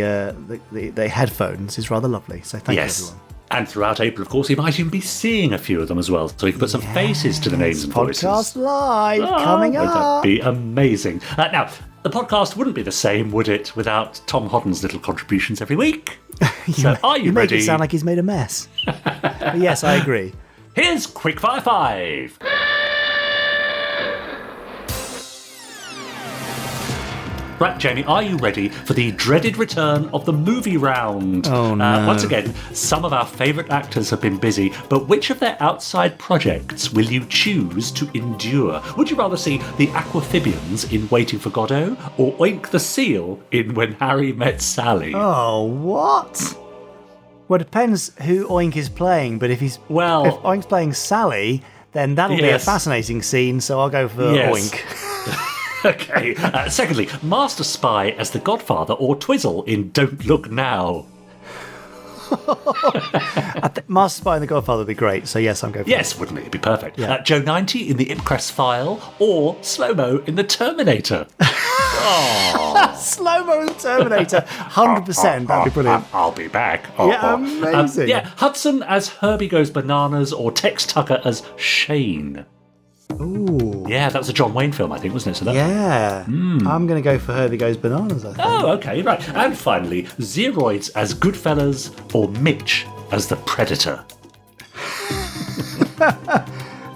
headphones is rather lovely. So thank you, everyone. And throughout April, of course, you might even be seeing a few of them as well, so you can put some faces to the names and voices. Podcast live coming up. That'd be amazing. Now, the podcast wouldn't be the same, would it, without Tom Hodden's little contributions every week? So, are you ready? Make it sound like he's made a mess. But yes, I agree. Here's Quickfire 5. Right, Jamie, are you ready for the dreaded return of the movie round? Oh, no. Once again, some of our favourite actors have been busy, but which of their outside projects will you choose to endure? Would you rather see the Aquamphibians in Waiting for Godot, or Oink the Seal in When Harry Met Sally? Oh, what? Well, it depends who Oink is playing, but if Oink's playing Sally, then that'll be a fascinating scene, so I'll go for Oink. Okay. Secondly, Master Spy as the Godfather or Twizzle in Don't Look Now. Master Spy and the Godfather would be great, so yes, I'm going for Yes, wouldn't it? It'd be perfect. Joe 90 in the Ipcrest File or Slow-Mo in the Terminator. Slow-Mo in the Terminator. 100%. That'd be brilliant. I'll be back. Amazing. Hudson as Herbie Goes Bananas or Tex Tucker as Shane. Ooh. Yeah, that was a John Wayne film, I think, wasn't it? So I'm going to go for Herbie Goes Bananas, I think. Oh, okay, right. And finally, Zeroids as Goodfellas or Mitch as the Predator.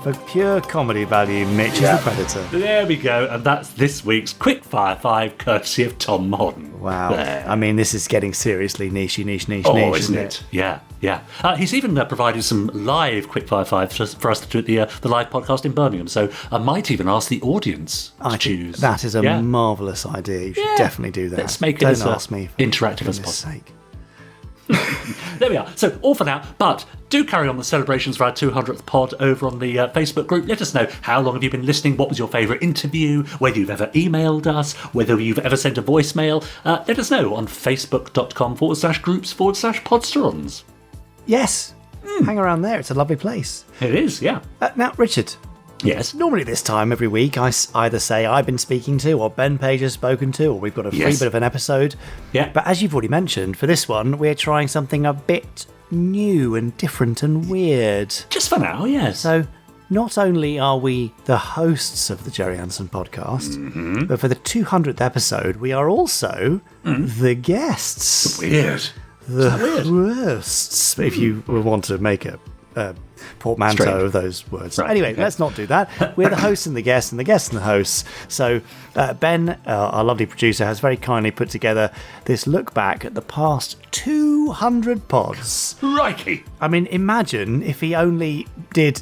For pure comedy value, Mitch is the Predator. There we go, and that's this week's Quickfire 5, courtesy of Tom Modern. Wow. There. I mean, this is getting seriously niche, Oh, isn't it? Yeah. He's even provided some live Quickfire 5 for us to do at the live podcast in Birmingham, so I might even ask the audience to choose. That is a marvellous idea. You should definitely do that. Let's make it Don't as ask me, interactive as possible. There we are. So, all for now, but do carry on the celebrations for our 200th pod over on the Facebook group. Let us know how long have you been listening, what was your favourite interview, whether you've ever emailed us, whether you've ever sent a voicemail. Let us know on facebook.com/groups/podsterons. Yes. Hang around there. It's a lovely place. It is, yeah. Now, Richard. Yes. Normally this time every week I either say I've been speaking to, or Ben Page has spoken to, or we've got a free bit of an episode. Yeah. But as you've already mentioned, for this one we're trying something a bit new and different and weird. Just for now, yes. So not only are we the hosts of the Gerry Anderson podcast, but for the 200th episode we are also the guests. Weird. The hosts, if you want to make a portmanteau of those words. Right, anyway, okay. let's not do that. We're the hosts and the guests and the guests and the hosts. So Ben, our lovely producer, has very kindly put together this look back at the past 200 pods. Crikey! I mean, imagine if he only did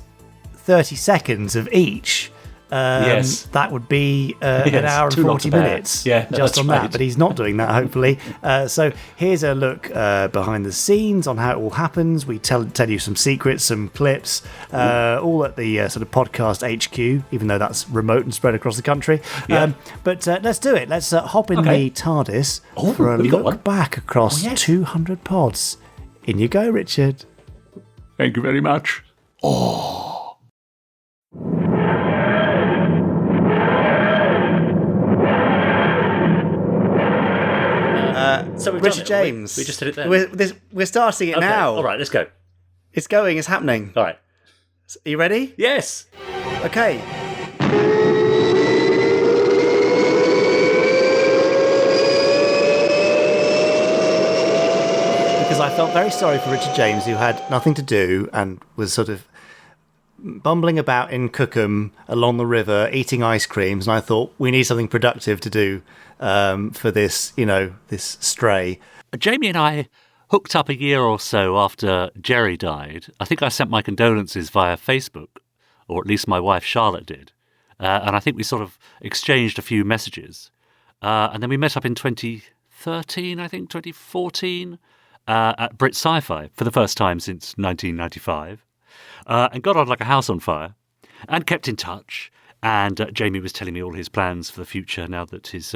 30 seconds of each. Yes. That would be an hour and 40 minutes just on that, but he's not doing that, hopefully. So here's a look behind the scenes on how it all happens. We tell you some secrets, some clips, all at the sort of podcast HQ, even though that's remote and spread across the country. But let's do it. Let's hop in the TARDIS for a look back across 200 pods. In you go, Richard. Thank you very much. So we've Richard done it. James. We just did it there. We're starting it now. All right, let's go. It's going. It's happening. All right. Are you ready? Yes. Okay. Because I felt very sorry for Richard James, who had nothing to do and was sort of bumbling about in Cookham along the river, eating ice creams, and I thought we need something productive to do for this, this stray. Jamie and I hooked up a year or so after Gerry died. I think I sent my condolences via Facebook, or at least my wife Charlotte did. And I think we sort of exchanged a few messages. And then we met up in 2014, at Brit Sci-Fi for the first time since 1995. And got on like a house on fire and kept in touch. And Jamie was telling me all his plans for the future now that his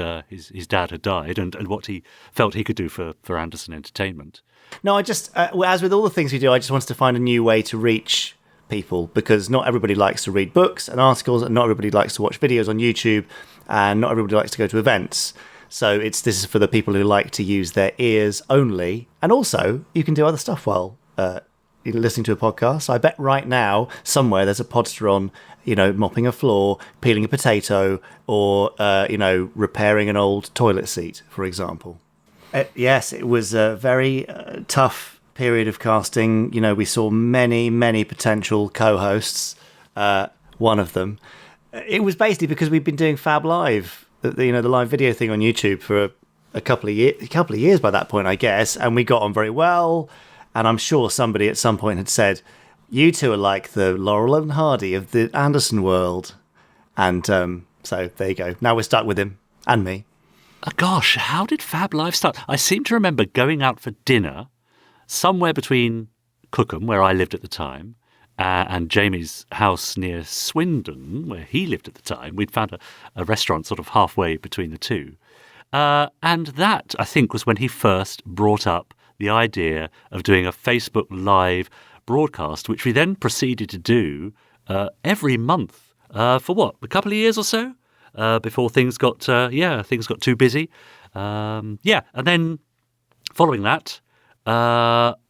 dad had died and what he felt he could do for Anderson Entertainment. No, I just, as with all the things we do, I just wanted to find a new way to reach people, because not everybody likes to read books and articles, and not everybody likes to watch videos on YouTube, and not everybody likes to go to events. So this is for the people who like to use their ears only. And also, you can do other stuff while listening to a podcast. I bet right now somewhere there's a podsteron, mopping a floor, peeling a potato, or repairing an old toilet seat, for example. Yes, it was a very tough period of casting. We saw many potential co-hosts. One of them, it was basically because we've been doing Fab Live, the live video thing on YouTube for a couple of years by that point, I guess, and we got on very well. And I'm sure somebody at some point had said, you two are like the Laurel and Hardy of the Anderson world. And so there you go. Now we're stuck with him and me. Gosh, how did Fab Live start? I seem to remember going out for dinner somewhere between Cookham, where I lived at the time, and Jamie's house near Swindon, where he lived at the time. We'd found a restaurant sort of halfway between the two. And that, I think, was when he first brought up the idea of doing a Facebook Live broadcast, which we then proceeded to do every month for a couple of years or so, before things got too busy. And then following that,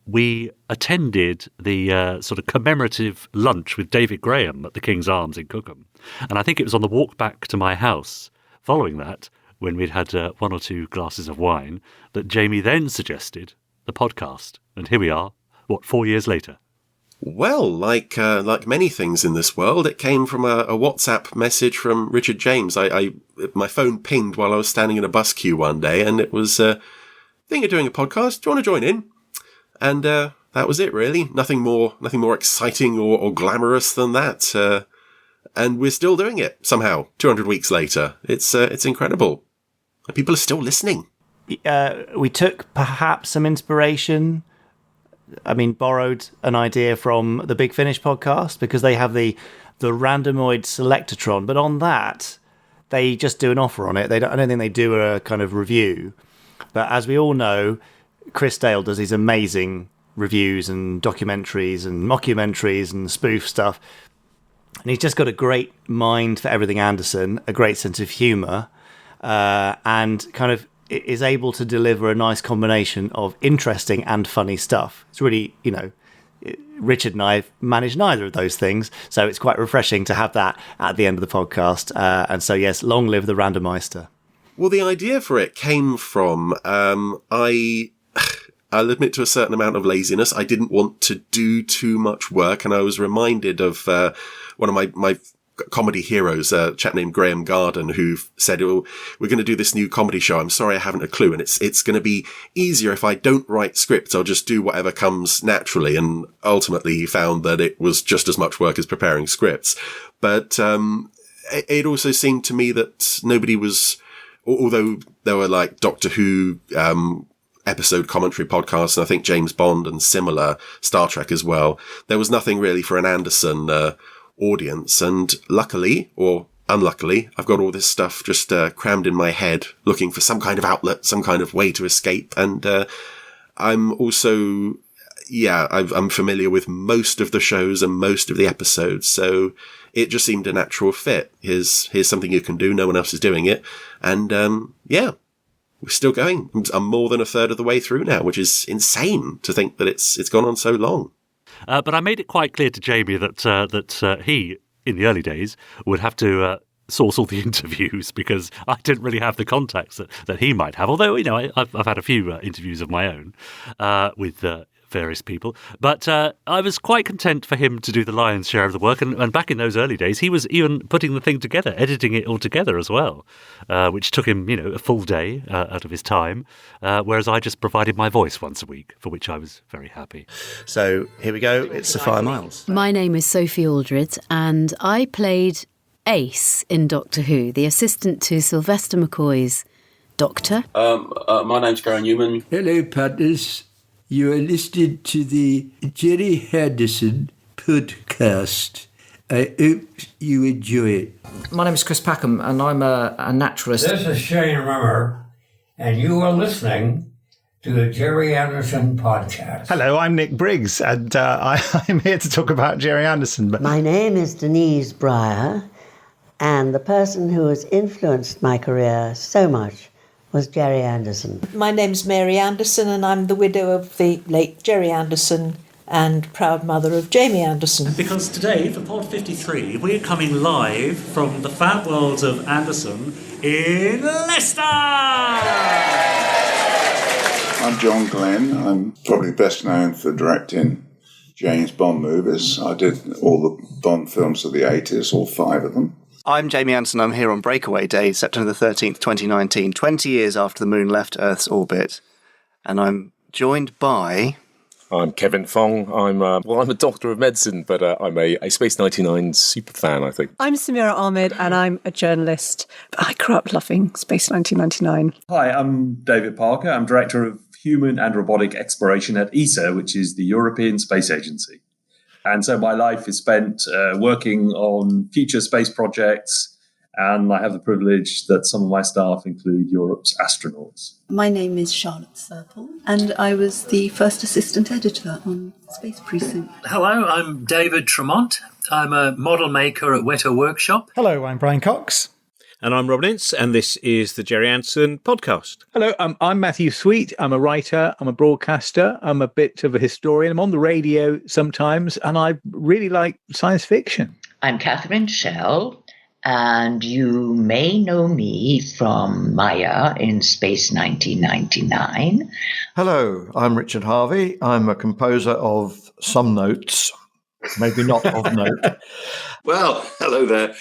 we attended the sort of commemorative lunch with David Graham at the King's Arms in Cookham. And I think it was on the walk back to my house following that, when we'd had one or two glasses of wine, that Jamie then suggested the podcast. And here we are, 4 years later? Well, like many things in this world, it came from a WhatsApp message from Richard James. My phone pinged while I was standing in a bus queue one day, and it was, think you're doing a podcast. Do you want to join in? And that was it, really. Nothing more exciting or glamorous than that. And we're still doing it somehow. 200 weeks later, it's incredible, and people are still listening. We took perhaps some inspiration. Borrowed an idea from the Big Finish podcast, because they have the Randomoid Selectatron, but on that, they just do an offer on it. I don't think they do a kind of review. But as we all know, Chris Dale does these amazing reviews and documentaries and mockumentaries and spoof stuff. And he's just got a great mind for everything Anderson, a great sense of humour, and kind of is able to deliver a nice combination of interesting and funny stuff. It's really, Richard and I have managed neither of those things, so it's quite refreshing to have that at the end of the podcast. And so, yes, long live the Randomiser. Well, the idea for it came from, I'll admit to a certain amount of laziness. I didn't want to do too much work, and I was reminded of one of my comedy heroes, a chap named Graham Garden, who said, "Oh, we're going to do this new comedy show. I'm sorry I haven't a clue, and it's going to be easier if I don't write scripts. I'll just do whatever comes naturally." And ultimately, he found that it was just as much work as preparing scripts. But it also seemed to me that nobody was, although there were like Doctor Who episode commentary podcasts, and I think James Bond and similar, Star Trek as well, there was nothing really for an Anderson audience. And luckily or unluckily, I've got all this stuff just crammed in my head, looking for some kind of outlet, some kind of way to escape. And I'm also, I'm familiar with most of the shows and most of the episodes, so it just seemed a natural fit. Here's something you can do, no one else is doing it. And we're still going. I'm more than a third of the way through now, which is insane to think that it's gone on so long. But I made it quite clear to Jamie that he, in the early days, would have to source all the interviews, because I didn't really have the contacts that he might have. Although, I've had a few interviews of my own with various people. But I was quite content for him to do the lion's share of the work. And back in those early days, he was even putting the thing together, editing it all together as well, which took him, a full day out of his time, whereas I just provided my voice once a week, for which I was very happy. So here we go. It's Sophia Miles. My name is Sophie Aldred, and I played Ace in Doctor Who, the assistant to Sylvester McCoy's Doctor. My name's Gerry Newman. Hello, partners. You are listening to the Gerry Anderson podcast. I hope you enjoy it. My name is Chris Packham, and I'm a naturalist. This is Shane Rimmer, and you are listening to the Gerry Anderson podcast. Hello, I'm Nick Briggs, and I'm here to talk about Gerry Anderson. But my name is Denise Breyer, and the person who has influenced my career so much was Gerry Anderson. My name's Mary Anderson, and I'm the widow of the late Gerry Anderson and proud mother of Jamie Anderson. Because today, for Pod 53, we're coming live from the fab world of Anderson in Leicester! I'm John Glenn. I'm probably best known for directing James Bond movies. I did all the Bond films of the 80s, all 5 of them. I'm Jamie Anderson. I'm here on Breakaway Day, September the 13th, 2019, 20 years after the moon left Earth's orbit. And I'm joined by... I'm Kevin Fong. I'm a doctor of medicine, but I'm a Space 99 super fan, I think. I'm Samira Ahmed, and I'm a journalist. But I grew up loving Space 1999. Hi, I'm David Parker. I'm Director of Human and Robotic Exploration at ESA, which is the European Space Agency. And so my life is spent working on future space projects, and I have the privilege that some of my staff include Europe's astronauts. My name is Charlotte Serple, and I was the first assistant editor on Space Precinct. Hello, I'm David Tremont. I'm a model maker at Weta Workshop. Hello, I'm Brian Cox. And I'm Robin Ince, and this is the Gerry Anderson podcast. Hello, I'm Matthew Sweet. I'm a writer, I'm a broadcaster, I'm a bit of a historian. I'm on the radio sometimes, and I really like science fiction. I'm Catherine Schell, and you may know me from Maya in Space 1999. Hello, I'm Richard Harvey. I'm a composer of some notes maybe not of note. Well, hello there.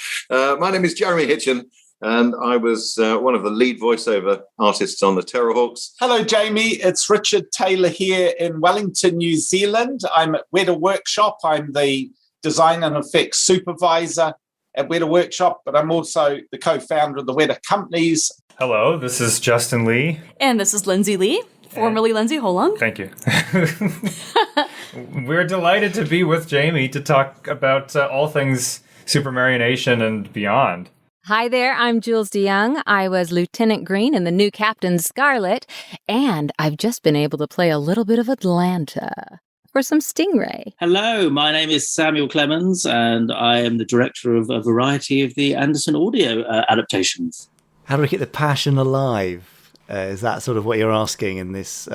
My name is Jeremy Hitchen, and I was one of the lead voiceover artists on the Terrorhawks. Hello, Jamie. It's Richard Taylor here in Wellington, New Zealand. I'm at Weta Workshop. I'm the design and effects supervisor at Weta Workshop, but I'm also the co-founder of the Weta Companies. Hello, this is Justin Lee. And this is Lindsay Lee, formerly Lindsay Holong. Thank you. We're delighted to be with Jamie to talk about all things Supermarionation and beyond. Hi there, I'm Jules DeYoung. I was Lieutenant Green in the new Captain Scarlet, and I've just been able to play a little bit of Atlanta for some Stingray. Hello, my name is Samuel Clemens, and I am the director of a variety of the Anderson audio adaptations. How do we keep the passion alive? Is that sort of what you're asking in this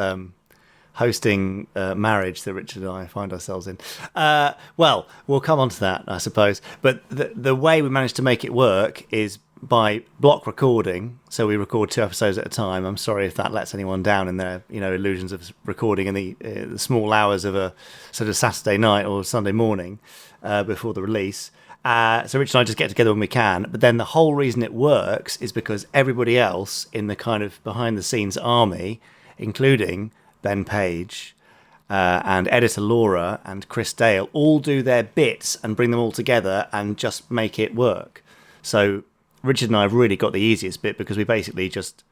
hosting marriage that Richard and I find ourselves in? Well, we'll come on to that, I suppose. But the way we managed to make it work is by block recording. So we record 2 episodes at a time. I'm sorry if that lets anyone down in their illusions of recording in the small hours of a sort of Saturday night or Sunday morning before the release. So Rich and I just get together when we can, but then the whole reason it works is because everybody else in the kind of behind-the-scenes army, including Ben Page and editor Laura and Chris Dale, all do their bits and bring them all together and just make it work. So Richard and I have really got the easiest bit because we basically just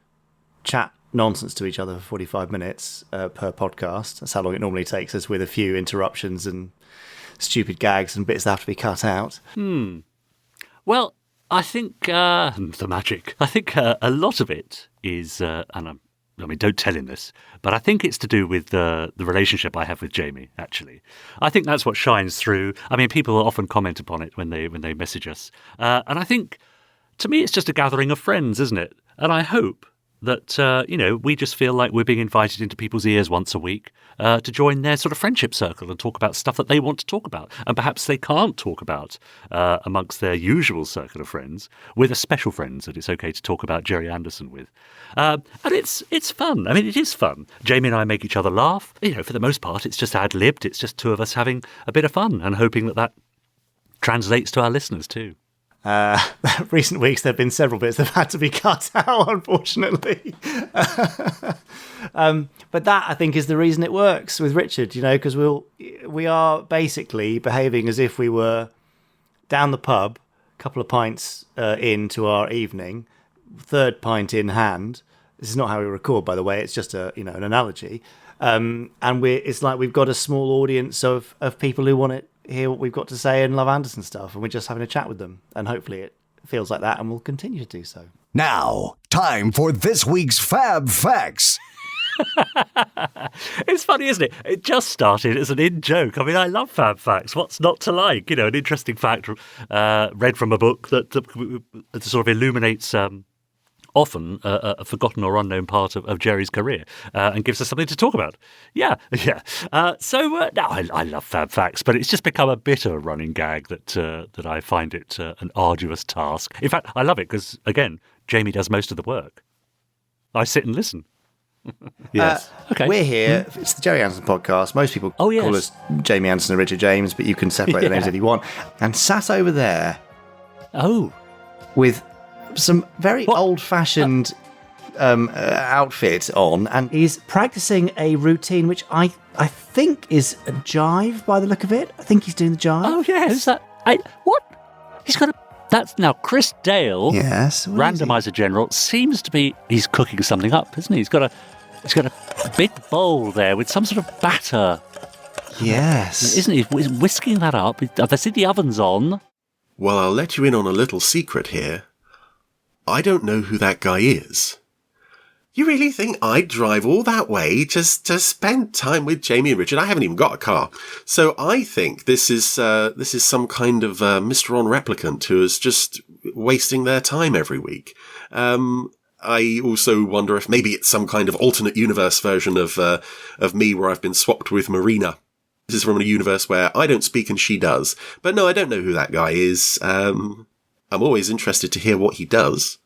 chat nonsense to each other for 45 minutes per podcast. That's how long it normally takes us, with a few interruptions and stupid gags and bits that have to be cut out. Well, I think the magic. I think a lot of it is, and don't tell him this, but I think it's to do with the relationship I have with Jamie, actually. I think that's what shines through. I mean, people often comment upon it when they message us. And I think, to me, it's just a gathering of friends, isn't it? And I hope that, we just feel like we're being invited into people's ears once a week to join their sort of friendship circle and talk about stuff that they want to talk about. And perhaps they can't talk about amongst their usual circle of friends with a special friends that it's okay to talk about Gerry Anderson with. And it's fun. I mean, it is fun. Jamie and I make each other laugh. For the most part, it's just ad-libbed. It's just 2 of us having a bit of fun and hoping that translates to our listeners too. Recent weeks, there have been several bits that have had to be cut out, unfortunately. But that, I think, is the reason it works with Richard, because we are basically behaving as if we were down the pub, a couple of pints into our evening, 3rd pint in hand. This is not how we record, by the way. It's just an analogy. And it's like we've got a small audience of people who want to hear what we've got to say and love Anderson stuff, and we're just having a chat with them, and hopefully it feels like that and we'll continue to do so. Now, time for this week's Fab Facts. It's funny, isn't it? It just started as an in-joke. I mean, I love Fab Facts. What's not to like? An interesting fact read from a book that sort of illuminates often a forgotten or unknown part of Gerry's career and gives us something to talk about. Yeah. So I love Fab Facts, but it's just become a bit of a running gag that I find it an arduous task. In fact, I love it because, again, Jamie does most of the work. I sit and listen. Yes. Okay. We're here. It's the Gerry Anderson podcast. Most people call us Jamie Anderson and Richard James, but you can separate the names if you want. And sat over there. With some very old-fashioned outfit on, and he's practicing a routine which I think is a jive by the look of it. I think he's doing the jive. Oh, yeah. Is that... what? He's got a... That's now Chris Dale, yes, Randomiser General, seems to be... He's cooking something up, isn't he? He's got a big bowl there with some sort of batter. Yes. Isn't he? He's whisking that up. I see the oven's on. Well, I'll let you in on a little secret here. I don't know who that guy is. You really think I'd drive all that way just to spend time with Jamie and Richard? I haven't even got a car. So I think this is some kind of Mr. On replicant who is just wasting their time every week. I also wonder if maybe it's some kind of alternate universe version of me where I've been swapped with Marina. This is from a universe where I don't speak and she does. But no, I don't know who that guy is. I'm always interested to hear what he does.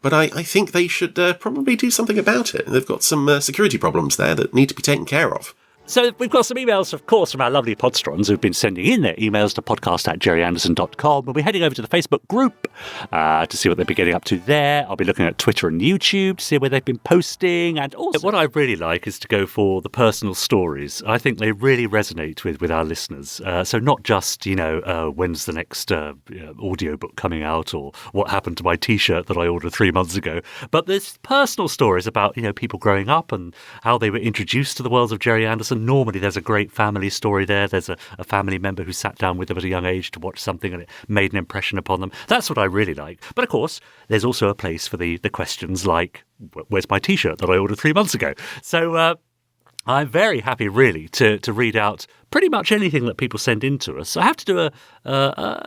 But I think they should probably do something about it. They've got some security problems there that need to be taken care of. So we've got some emails, of course, from our lovely Podsterons who've been sending in their emails to podcast@gerryanderson.com. We'll be heading over to the Facebook group to see what they've been getting up to there. I'll be looking at Twitter and YouTube to see where they've been posting. And also, what I really like is to go for the personal stories. I think they really resonate with our listeners. So not just, when's the next audiobook coming out or what happened to my T-shirt that I ordered 3 months ago, but there's personal stories about, people growing up and how they were introduced to the world of Gerry Anderson. Normally there's a great family story there. There's a family member who sat down with them at a young age to watch something and it made an impression upon them. That's what I really like. But of course, there's also a place for the questions like, where's my T-shirt that I ordered 3 months ago? So I'm very happy, really, to read out pretty much anything that people send in to us. So I have to do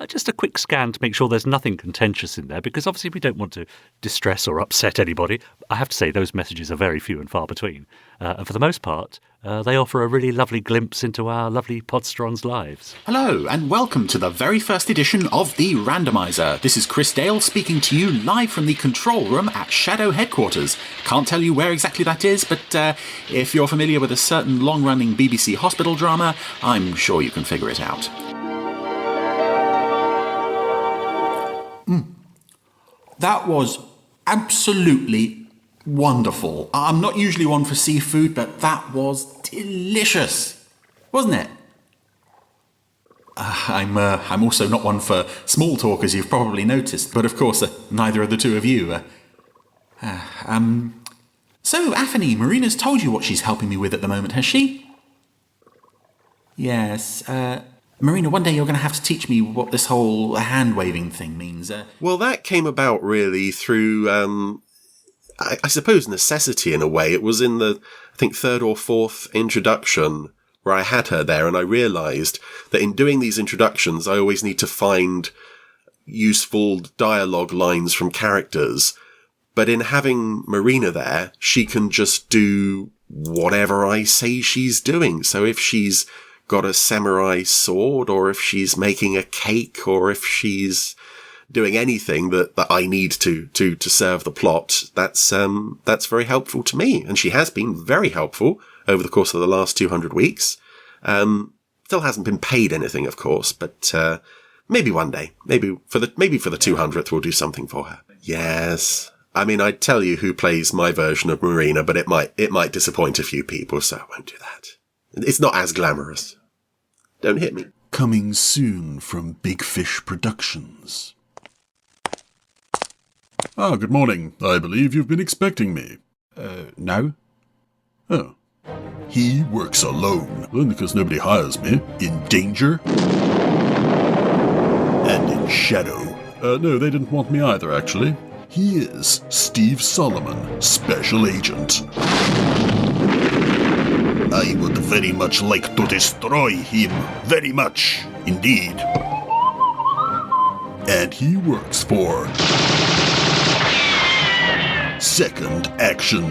just a quick scan to make sure there's nothing contentious in there, because obviously we don't want to distress or upset anybody. I have to say those messages are very few and far between. And for the most part, they offer a really lovely glimpse into our lovely Podsterons' lives. Hello, and welcome to the very first edition of the Randomiser. This is Chris Dale speaking to you live from the control room at Shadow Headquarters. Can't tell you where exactly that is, but if you're familiar with a certain long-running BBC hospital drama, I'm sure you can figure it out. That was absolutely wonderful. I'm not usually one for seafood, but that was delicious, wasn't it? I'm also not one for small talk, as you've probably noticed, but of course, neither are the two of you. So, Aphany, Marina's told you what she's helping me with at the moment, has she? Yes. Marina, one day you're going to have to teach me what this whole hand-waving thing means. Well, that came about really through, I suppose, necessity in a way. It was in the, I think, third or fourth introduction where I had her there, and I realised that in doing these introductions, I always need to find useful dialogue lines from characters. But in having Marina there, she can just do whatever I say she's doing. So if she's got a samurai sword, or if she's making a cake, or if she's doing anything that I need to serve the plot, that's very helpful to me. And she has been very helpful over the course of the last 200 weeks. Still hasn't been paid anything, of course, but maybe one day, maybe for the 200th, we'll do something for her. Yes. I mean, I'd tell you who plays my version of Marina, but it might disappoint a few people, so I won't do that. It's not as glamorous. Don't hit me. Coming soon from Big Fish Productions. Good morning. I believe you've been expecting me. No. Oh. He works alone. Well, because nobody hires me. In danger. And in shadow. No, they didn't want me either, actually. He is Steve Solomon, Special Agent. I would very much like to destroy him. Very much, indeed. And he works for Second Action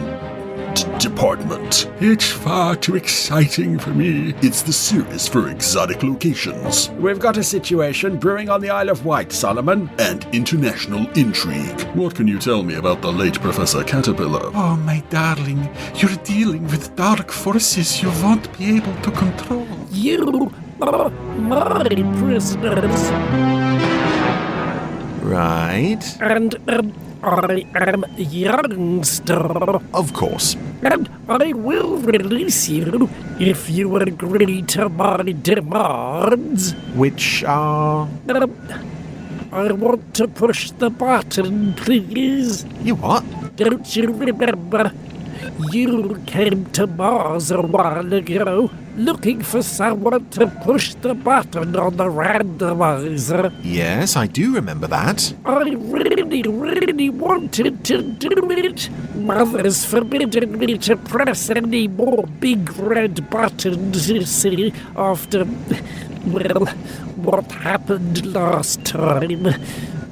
Department. It's far too exciting for me. It's the series for exotic locations. We've got a situation brewing on the Isle of Wight, Solomon. And international intrigue. What can you tell me about the late Professor Caterpillar? Oh, my darling, you're dealing with dark forces you won't be able to control. You are my prisoners. Right. And I am Youngster. Of course. And I will release you if you agree to my demands. Which are? I want to push the button, please. You what? Don't you remember? You came to Mars a while ago, looking for someone to push the button on the randomizer. Yes, I do remember that. I really wanted to do it. Mother's forbidden me to press any more big red buttons, you see, after, well, what happened last time.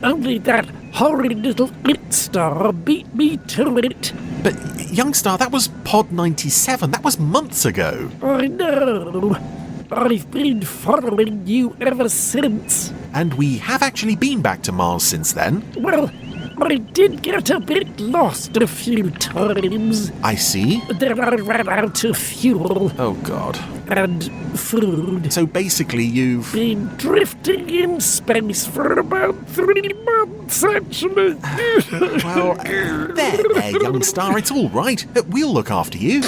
Only that horrid little It Star beat me to it. But, Youngstar, that was Pod 97. That was months ago. I know. I've been following you ever since. And we have actually been back to Mars since then. Well, I did get a bit lost a few times. I see. Then I ran out of fuel. Oh, God. And food. So basically you've... been drifting in space for about 3 months, actually. Well, there, young star, it's all right. We'll look after you.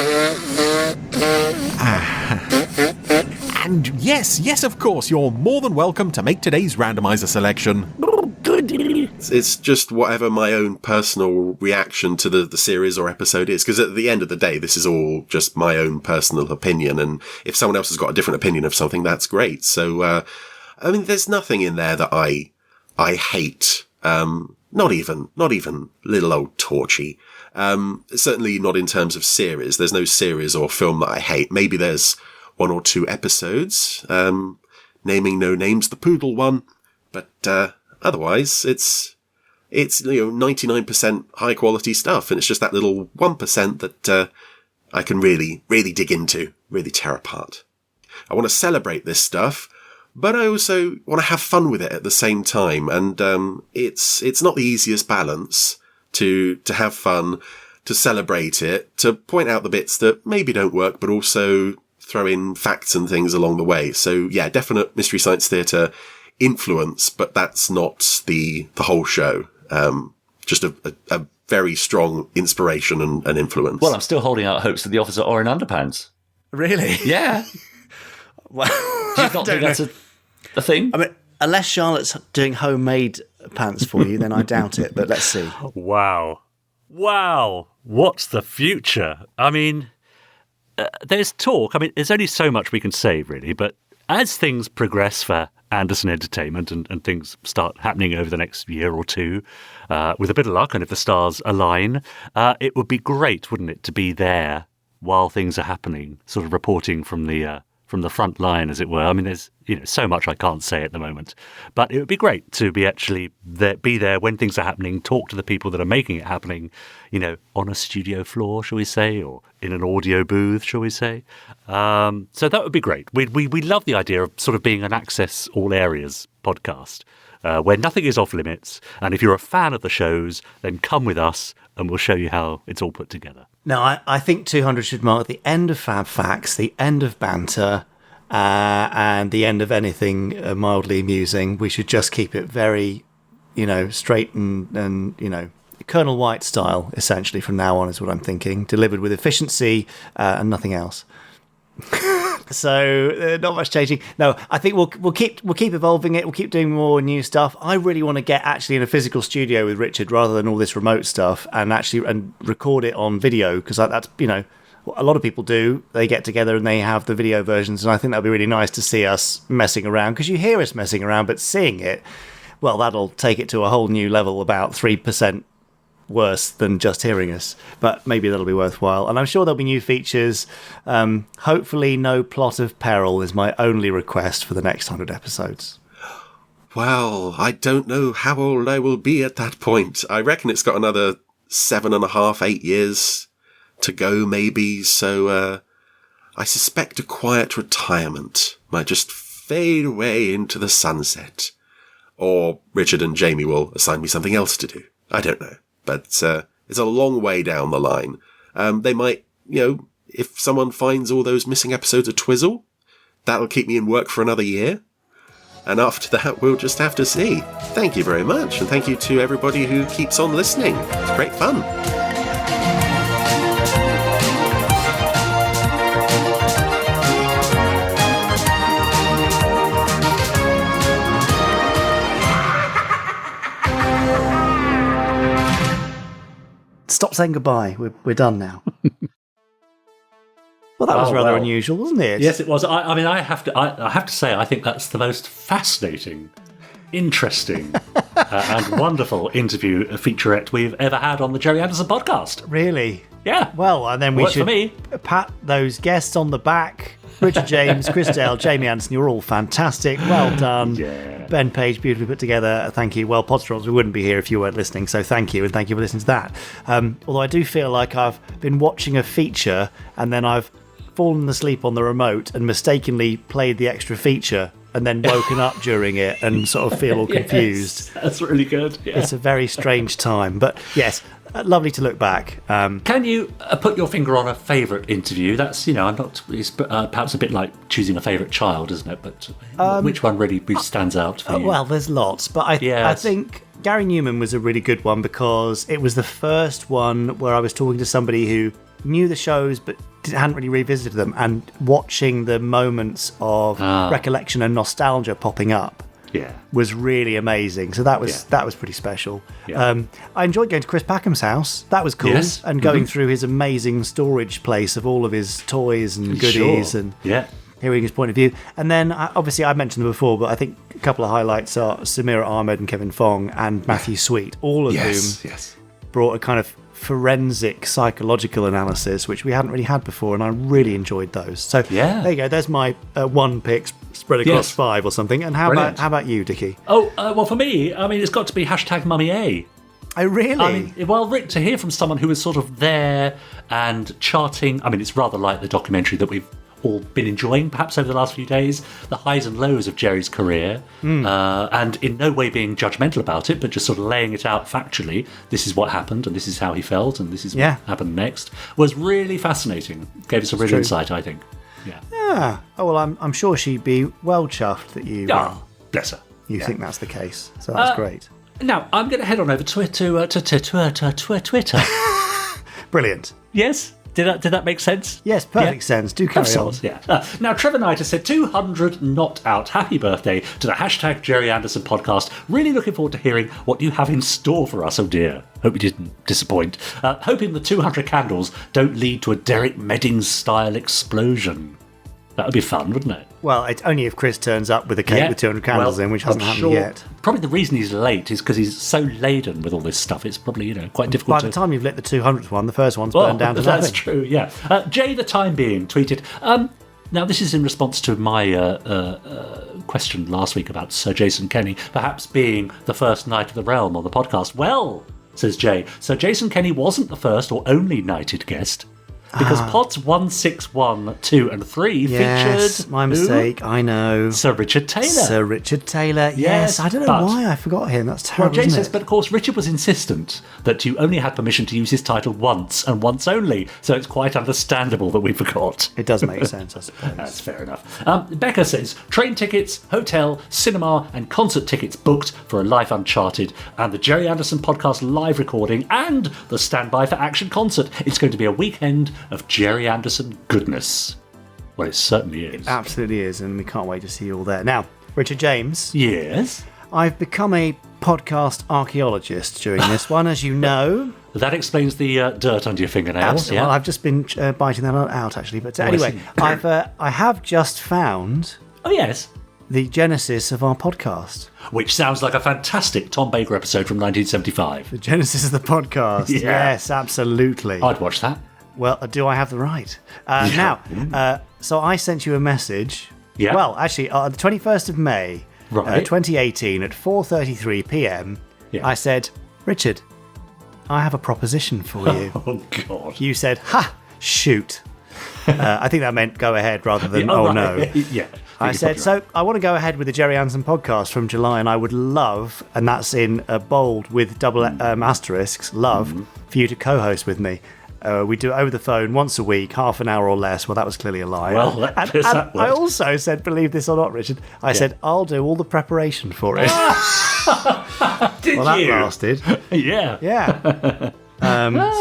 And yes, of course, you're more than welcome to make today's randomizer selection. Oh, goody. It's just whatever my own personal reaction to the series or episode is, because at the end of the day, this is all just my own personal opinion, and if someone else has got a different opinion of something, that's great. So, I mean, there's nothing in there that I hate. Not even little old Torchy. Certainly not in terms of series. There's no series or film that I hate. Maybe there's 1 or 2 episodes, naming no names, the poodle one, but otherwise it's 99% high quality stuff, and it's just that little 1% that I can really dig into, really tear apart. I want to celebrate this stuff, but I also want to have fun with it at the same time, and it's not the easiest balance to have fun, to celebrate it, to point out the bits that maybe don't work, but also throw in facts and things along the way. So yeah, definite Mystery Science Theatre influence, but that's not the whole show. Just a very strong inspiration and influence. Well, I'm still holding out hopes that the officer are in underpants. Really? Yeah. Well, do you not think that's a thing? I mean, unless Charlotte's doing homemade pants for you, then I doubt it, but let's see. Wow. What's the future? I mean, there's talk. I mean, there's only so much we can say, really, but as things progress for Anderson Entertainment and things start happening over the next year or two, with a bit of luck, and if the stars align, it would be great, wouldn't it, to be there while things are happening, sort of reporting from the front line, as it were. I mean, there's so much I can't say at the moment, but it would be great to be actually be there when things are happening, talk to the people that are making it happening, on a studio floor, shall we say, or in an audio booth, shall we say. So that would be great. We love the idea of sort of being an Access All Areas podcast, where nothing is off limits, and if you're a fan of the shows, then come with us and we'll show you how it's all put together. No, I think 200 should mark the end of Fab Facts, the end of banter, and the end of anything mildly amusing. We should just keep it very, straight and Colonel White style, essentially, from now on, is what I'm thinking. Delivered with efficiency and nothing else. So not much changing. No, I think we'll keep evolving it. We'll keep doing more new stuff. I really want to get actually in a physical studio with Richard rather than all this remote stuff, and record it on video, because that's what a lot of people do. They get together and they have the video versions, and I think that'd be really nice to see us messing around, because you hear us messing around, but seeing it, well, that'll take it to a whole new level, about 3% worse than just hearing us, but maybe that'll be worthwhile. And I'm sure there'll be new features. Hopefully no plot of peril is my only request for the next 100 episodes. Well, I don't know how old I will be at that point. I reckon it's got another 7.5, 8 years to go, maybe. So I suspect a quiet retirement might just fade away into the sunset. Or Richard and Jamie will assign me something else to do. I don't know. But it's a long way down the line. They might, if someone finds all those missing episodes of Twizzle, that'll keep me in work for another year. And after that, we'll just have to see. Thank you very much. And thank you to everybody who keeps on listening. It's great fun. Stop saying goodbye. We're done now. Well, that was rather unusual, wasn't it? Yes, it was. I have to say, I think that's the most fascinating, interesting, and wonderful interview featurette we've ever had on the Gerry Anderson podcast. Really? Yeah. Well, and then we should pat those guests on the back. Richard James, Chris Dale, Jamie Anderson, you're all fantastic. Well done. Yeah. Ben Page, beautifully put together. Thank you. Well, Podsterons, we wouldn't be here if you weren't listening, so thank you, and thank you for listening to that. Although I do feel like I've been watching a feature and then I've fallen asleep on the remote and mistakenly played the extra feature and then woken up during it and sort of feel all confused. Yes, that's really good. Yeah. It's a very strange time. But yes, lovely to look back. Can you put your finger on a favourite interview? That's, I'm not, it's perhaps a bit like choosing a favourite child, isn't it? But which one really stands out for you? Well, there's lots, but I think Gary Newman was a really good one because it was the first one where I was talking to somebody who knew the shows but hadn't really revisited them, and watching the moments of recollection and nostalgia popping up was really amazing. So that was pretty special. I enjoyed going to Chris Packham's house. That was cool. Yes. And going through his amazing storage place of all of his toys and goodies and hearing his point of view. And then obviously I mentioned them before, but I think a couple of highlights are Samira Ahmed and Kevin Fong and Matthew Sweet, all of whom brought a kind of forensic psychological analysis which we hadn't really had before, and I really enjoyed those. So there you go, there's my one pick spread across 5 or something. And how about you, Dickie? Well, for me, it's got to be #MummyA. Oh, really? Rick, to hear from someone who was sort of there and charting, it's rather like the documentary that we've all been enjoying perhaps over the last few days, the highs and lows of Gerry's career, and in no way being judgmental about it, but just sort of laying it out factually. This is what happened, and this is how he felt, and this is what happened next. Was really fascinating. Gave us a real insight, I think. Yeah. Oh, well, I'm sure she'd be well chuffed that you. Bless her. You think that's the case, so that's great. Now I'm going to head on over to Twitter. Brilliant. Yes. Did that make sense? Yes, perfect sense. Do carry on. Now, Trevor Knight has said 200 not out. Happy birthday to the #Gerry Anderson podcast. Really looking forward to hearing what you have in store for us. Oh dear. Hope you didn't disappoint. Hoping the 200 candles don't lead to a Derek Meddings style explosion. That would be fun, wouldn't it? Well, it's only if Chris turns up with a cake with 200 candles in, which hasn't happened yet. Probably the reason he's late is because he's so laden with all this stuff. It's probably, quite difficult. By the time you've lit the 200th one, the first one's burned down to nothing. That's true, yeah. Jay the Time Being tweeted, now this is in response to my question last week about Sir Jason Kenny perhaps being the first Knight of the Realm on the podcast. Well, says Jay, Sir Jason Kenny wasn't the first or only knighted guest. Because pods 1, 6, 1, 2 and 3 featured... my mistake, I know. Sir Richard Taylor. Yes. I don't know why I forgot him. That's terrible, Jay says, but of course Richard was insistent that you only had permission to use his title once and once only, so it's quite understandable that we forgot. It does make sense, I suppose. That's fair enough. Becca says, train tickets, hotel, cinema and concert tickets booked for A Life Uncharted and the Gerry Anderson podcast live recording and the Standby for Action concert. It's going to be a weekend of Gerry Anderson goodness. Well, it certainly is. It absolutely is, and we can't wait to see you all there. Now, Richard James. Yes? I've become a podcast archaeologist during this one, as you know. That explains the dirt under your fingernails. Absolutely. Well, I've just been biting that out, actually. But anyway, I have just found... Oh, yes? The genesis of our podcast. Which sounds like a fantastic Tom Baker episode from 1975. The genesis of the podcast. Yes, absolutely. I'd watch that. Well, do I have the right? Now, so I sent you a message. Yeah. Well, actually, on the 21st of May, 2018, at 4:33 p.m., I said, Richard, I have a proposition for you. Oh, God. You said, ha, shoot. I think that meant go ahead rather than no. Yeah. I said, so I want to go ahead with the Gerry Anderson podcast from July, and I would love, and that's in bold with double asterisks, love, for you to co-host with me. We do it over the phone once a week, half an hour or less. Well, that was clearly a lie. Well, that I also said, believe this or not, Richard, I said, I'll do all the preparation for it. Did that you? lasted. Yeah. Yeah.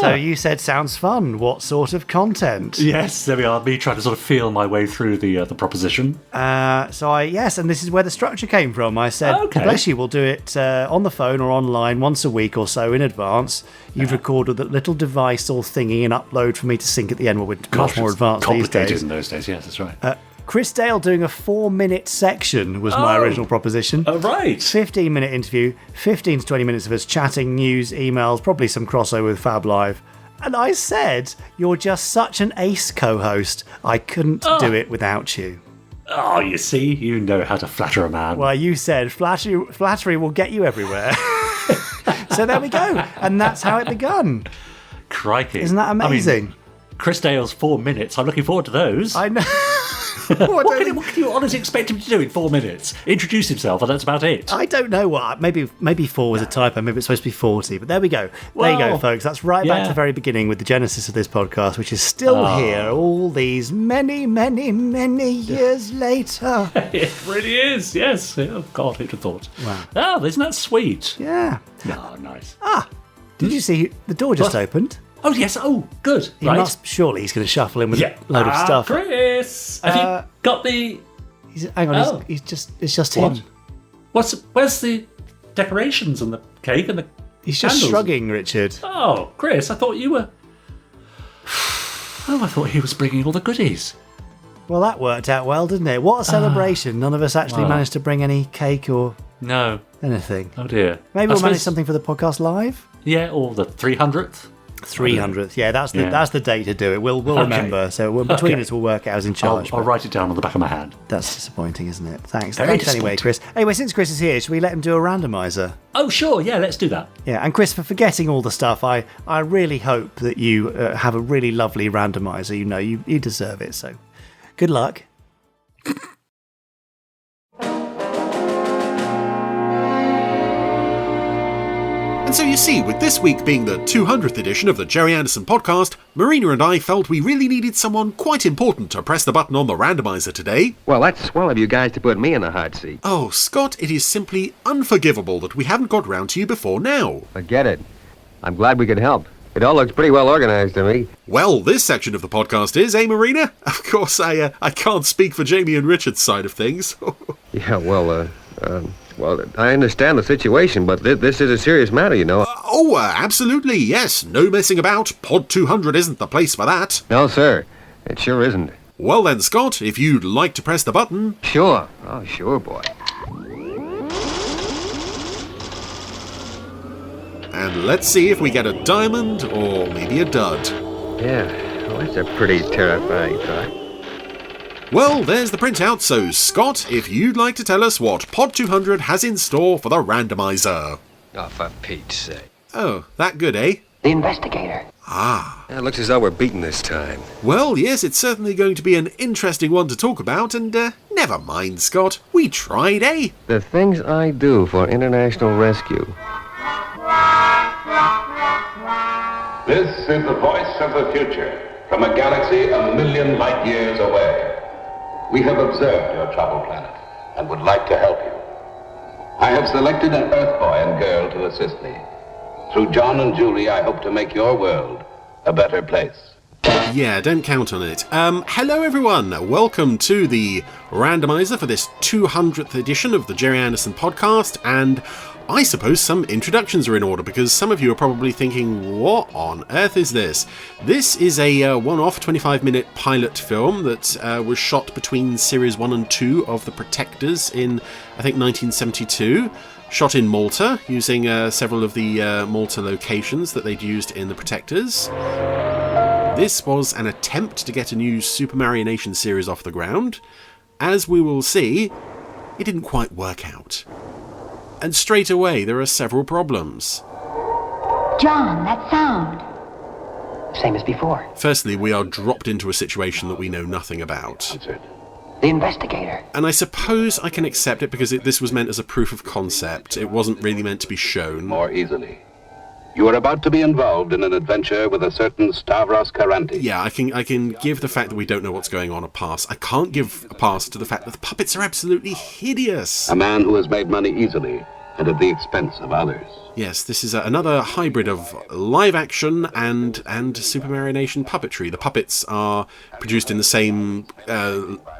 So you said, sounds fun. What sort of content? Yes, there we are. Me trying to sort of feel my way through the proposition. And this is where the structure came from. I said, bless you, we'll do it on the phone or online once a week or so in advance. You'd record with a little device or thingy and upload for me to sync at the end. Well, we're much more advanced these days. In those days, yes, that's right. Chris Dale doing a 4-minute section was my original proposition. Oh, right. 15-minute interview, 15 to 20 minutes of us chatting, news, emails, probably some crossover with Fab Live. And I said, you're just such an ace co-host. I couldn't do it without you. Oh, you see, you know how to flatter a man. Well, you said flattery will get you everywhere. So there we go. And that's how it begun. Crikey. Isn't that amazing? Chris Dale's 4 minutes. I'm looking forward to those. I know. What can you honestly expect him to do in 4 minutes? Introduce himself, and that's about it. I don't know what. Maybe 4 was a typo. Maybe it's supposed to be 40. But there we go. There you go, folks. That's right back to the very beginning with the genesis of this podcast, which is still here all these many, many, many years later. It really is, yes. Oh, God, who'd have thought? Wow. Oh, isn't that sweet? Yeah. Oh, nice. Did you see the door just opened? Oh, yes. Oh, good. Surely he's going to shuffle in with a load of stuff. Chris! Have you got the... Hang on, it's just him. Where's the decorations and the cake and the He's just candles? shrugging, Richard. Oh, Chris, I thought you were... I thought he was bringing all the goodies. Well, that worked out well, didn't it? What a celebration. None of us actually managed to bring any cake or anything. Oh, dear. Maybe we'll manage something for the podcast live? Yeah, or the 300th. 300th, that's the day to do it. We'll remember. So between us, we'll work out who's in charge. I'll write it down on the back of my hand. That's disappointing, isn't it? Thanks. Very Thanks anyway, Chris. Anyway, since Chris is here, should we let him do a randomiser? Oh, sure. Yeah, let's do that. Yeah, and Chris, for forgetting all the stuff, I really hope that you have a really lovely randomiser. You know, you deserve it. So, good luck. And so you see, with this week being the 200th edition of the Gerry Anderson podcast, Marina and I felt we really needed someone quite important to press the button on the randomiser today. Well, that's swell of you guys to put me in the hot seat. Oh, Scott, it is simply unforgivable that we haven't got round to you before now. Forget it. I'm glad we could help. It all looks pretty well organized to me. Well, this section of the podcast is, Marina? Of course, I can't speak for Jamie and Richard's side of things. Yeah, well, I understand the situation, but this is a serious matter, you know. Absolutely, yes. No messing about. Pod 200 isn't the place for that. No, sir. It sure isn't. Well then, Scott, if you'd like to press the button... Sure. Oh, sure, boy. And let's see if we get a diamond or maybe a dud. Yeah, well, that's a pretty terrifying thought. Well, there's the printout, so Scott, if you'd like to tell us what Pod 200 has in store for the randomiser. Oh, for Pete's sake. Oh, that good, eh? The investigator. Ah. It looks as though we're beaten this time. Well, yes, it's certainly going to be an interesting one to talk about, and never mind, Scott. We tried, eh? The things I do for international rescue. This is the voice of the future, from a galaxy 1,000,000 light years away. We have observed your troubled planet and would like to help you. I have selected an Earth boy and girl to assist me. Through John and Julie, I hope to make your world a better place. Yeah, don't count on it. Hello everyone. Welcome to the randomiser for this 200th edition of the Gerry Anderson podcast, and I suppose some introductions are in order because some of you are probably thinking, what on earth is this? This is a one-off 25-minute pilot film that was shot between Series 1 and 2 of The Protectors in, I think, 1972. Shot in Malta, using several of the Malta locations that they'd used in The Protectors. This was an attempt to get a new Super Marionation series off the ground. As we will see, it didn't quite work out. And straight away, there are several problems. John, that sound. Same as before. Firstly, we are dropped into a situation that we know nothing about. The investigator. And I suppose I can accept it because this was meant as a proof of concept. It wasn't really meant to be shown. More easily. You are about to be involved in an adventure with a certain Stavros Karanti. Yeah, I can give the fact that we don't know what's going on a pass. I can't give a pass to the fact that the puppets are absolutely hideous. A man who has made money easily and at the expense of others. Yes, this is another hybrid of live action and Super Marionation puppetry. The puppets are produced in the same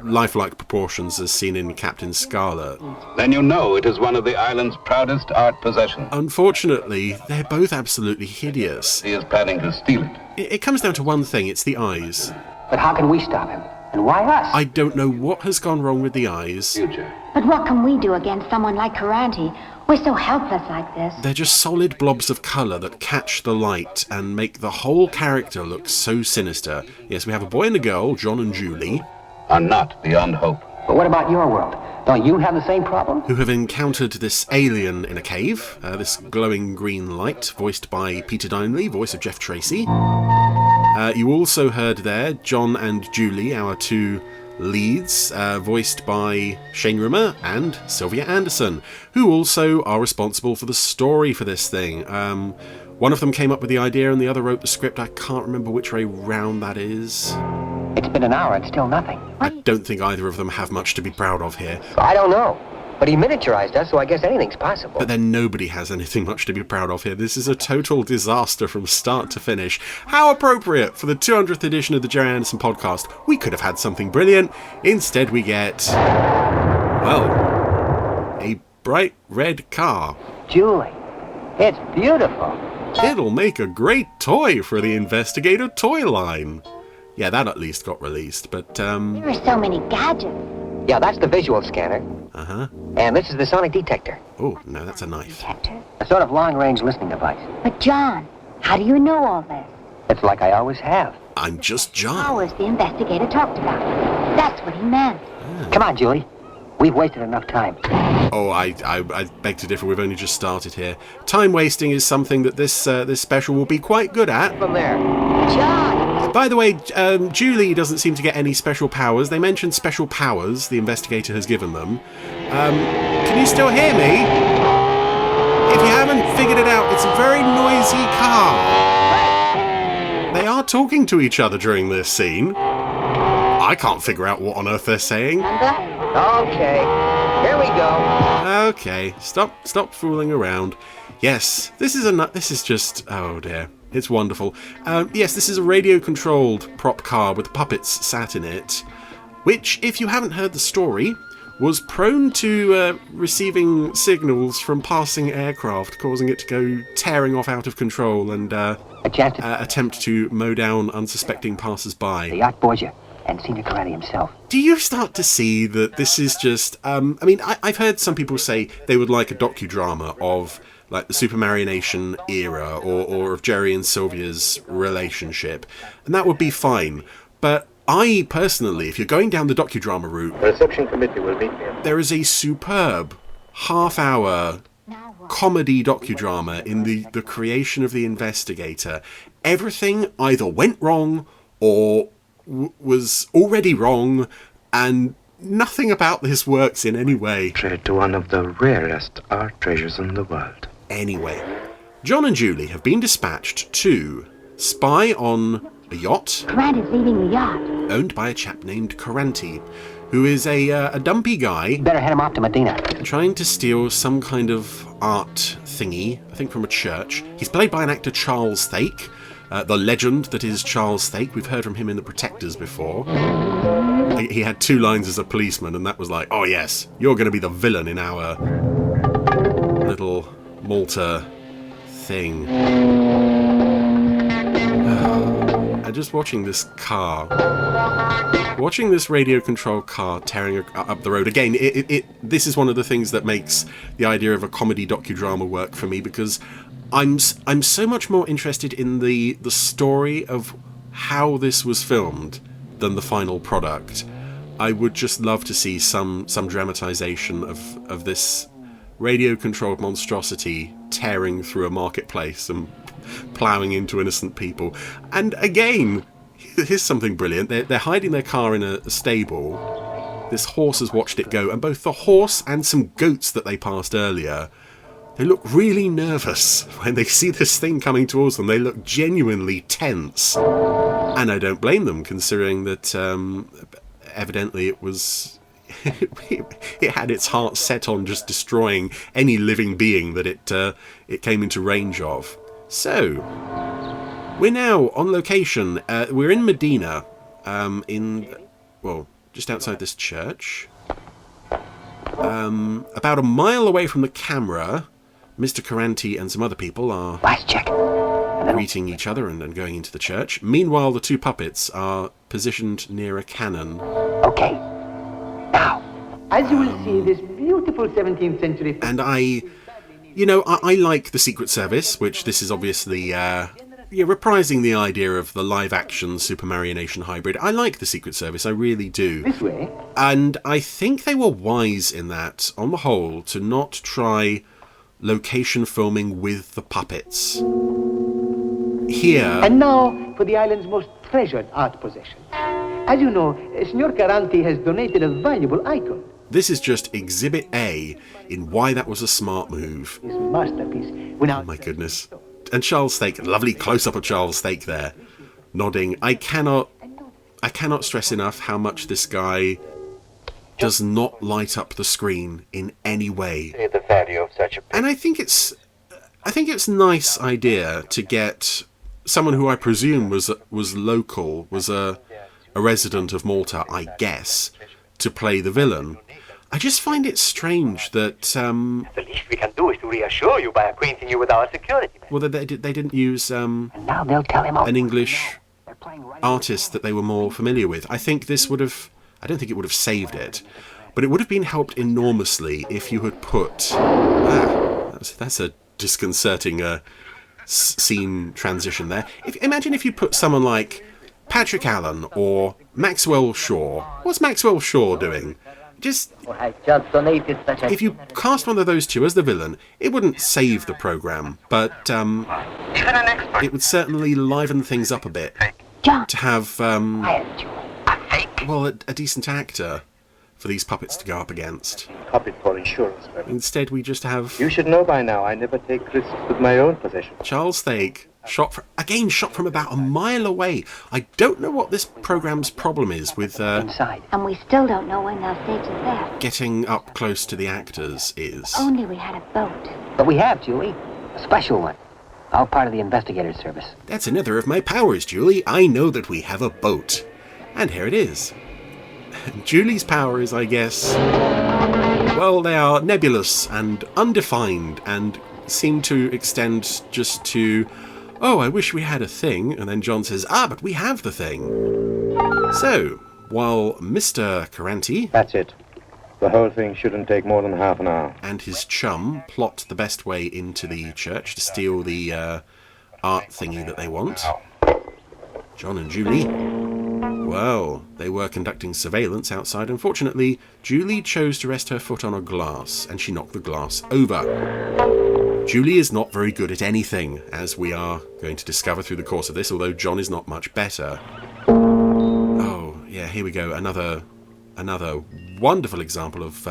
lifelike proportions as seen in Captain Scarlet. Then you know it is one of the island's proudest art possessions. Unfortunately, they're both absolutely hideous. He is planning to steal it. It comes down to one thing, it's the eyes. But how can we stop him? And why us? I don't know what has gone wrong with the eyes. Future. But what can we do against someone like Karanti? We're so helpless like this. They're just solid blobs of colour that catch the light and make the whole character look so sinister. Yes, we have a boy and a girl, John and Julie. Are not beyond hope. But what about your world? Don't you have the same problem? Who have encountered this alien in a cave, this glowing green light, voiced by Peter Dineley, voice of Jeff Tracy. You also heard there John and Julie, our two leads, voiced by Shane Rimmer and Sylvia Anderson, who also are responsible for the story for this thing. One of them came up with the idea and the other wrote the script. I can't remember which way round that is. It's been an hour and still nothing. I don't think either of them have much to be proud of here. I don't know. But he miniaturized us, so I guess anything's possible. But then nobody has anything much to be proud of here. This is a total disaster from start to finish. How appropriate for the 200th edition of the Gerry Anderson podcast. We could have had something brilliant. Instead we get, well, a bright red car. Julie, it's beautiful. It'll make a great toy for the Investigator toy line. Yeah, that at least got released, but There are so many gadgets. Yeah, that's the visual scanner. Uh-huh. And this is the sonic detector. Oh, no, that's a knife. Detector? A sort of long-range listening device. But John, how do you know all this? It's like I always have. I'm just John. Powers the investigator talked about. That's what he meant. Come on, Julie. We've wasted enough time. Oh, I beg to differ. We've only just started here. Time wasting is something that this special will be quite good at. From there. John! By the way, Julie doesn't seem to get any special powers. They mentioned special powers the investigator has given them. Can you still hear me? If you haven't figured it out, it's a very noisy car. They are talking to each other during this scene. I can't figure out what on earth they're saying. Okay, here we go. Okay, stop fooling around. Yes, this is just, oh dear, it's wonderful. Yes, this is a radio-controlled prop car with puppets sat in it, which, if you haven't heard the story, was prone to receiving signals from passing aircraft, causing it to go tearing off out of control and attempt to mow down unsuspecting passers-by. The yacht Borgia and Senior Karate himself. Do you start to see that this is just... I've heard some people say they would like a docudrama of like the Supermarionation era or of Gerry and Sylvia's relationship, and that would be fine. But I personally, if you're going down the docudrama route, The reception committee will meet here. there is a superb half-hour comedy docudrama in the creation of the investigator. Everything either went wrong or was already wrong, and nothing about this works in any way. Trade to one of the rarest art treasures in the world. Anyway, John and Julie have been dispatched to spy on a yacht Grant is leaving the yacht. owned by a chap named Caranti, who is a dumpy guy. Better head him off to Medina. Trying to steal some kind of art thingy, I think from a church. He's played by an actor, Charles Thake, the legend that is Charles Thake. We've heard from him in The Protectors before. He had 2 lines as a policeman, and that was like, oh yes, you're going to be the villain in our little Malta thing. And just watching this radio control car tearing up the road again, this is one of the things that makes the idea of a comedy docudrama work for me, because I'm so much more interested in the story of how this was filmed than the final product. I would just love to see some dramatization of this radio-controlled monstrosity tearing through a marketplace and ploughing into innocent people. And again, here's something brilliant. They're hiding their car in a stable. This horse has watched it go, and both the horse and some goats that they passed earlier, they look really nervous when they see this thing coming towards them. They look genuinely tense. And I don't blame them, considering that evidently it was... it had its heart set on just destroying any living being that it came into range of. So, we're now on location. We're in Medina, just outside this church. About a mile away from the camera, Mr. Caranti and some other people are greeting each other and going into the church. Meanwhile, the 2 puppets are positioned near a cannon. Okay. Now, as you will see, this beautiful 17th century... And I like the Secret Service, which this is obviously reprising the idea of the live-action Supermarionation hybrid. I like the Secret Service, I really do. This way. And I think they were wise in that, on the whole, to not try location filming with the puppets. Here... And now for the island's most treasured art possession. As you know, Signor Caranti has donated a valuable icon. This is just Exhibit A in why that was a smart move. His masterpiece. Oh my goodness. And Charles Stake, lovely close-up of Charles Stake there, nodding. I cannot stress enough how much this guy does not light up the screen in any way. The value of such a... And I think it's a nice idea to get someone who I presume was local, was a resident of Malta, I guess, to play the villain. I just find it strange that... The least we can do is to reassure you by acquainting you with our security. Well, they didn't use now they'll tell him an English artist that they were more familiar with. I think this would have... I don't think it would have saved it, but it would have been helped enormously if you had put... that's a disconcerting scene transition there. Imagine if you put someone like Patrick Allen or Maxwell Shaw. What's Maxwell Shaw doing? If you cast one of those two as the villain, it wouldn't save the programme, but it would certainly liven things up a bit. To have, a decent actor for these puppets to go up against. Puppet for insurance. Instead, we just have... You should know by now, I never take risks with my own possession. Charles Stake, shot from about a mile away. I don't know what this programme's problem is with... Inside. And we still don't know when they'll stage is there. Getting up close to the actors is... Only we had a boat. But we have, Julie. A special one. All part of the investigator service. That's another of my powers, Julie. I know that we have a boat. And here it is. Julie's power is, I guess... Well, they are nebulous and undefined and seem to extend just to... Oh, I wish we had a thing. And then John says, but we have the thing. So, while Mr. Caranti... That's it. The whole thing shouldn't take more than half an hour. And his chum plot the best way into the church to steal the art thingy that they want. John and Julie... Well, they were conducting surveillance outside. Unfortunately, Julie chose to rest her foot on a glass, and she knocked the glass over. Julie is not very good at anything, as we are going to discover through the course of this, although John is not much better. Oh, yeah, here we go. Another wonderful example of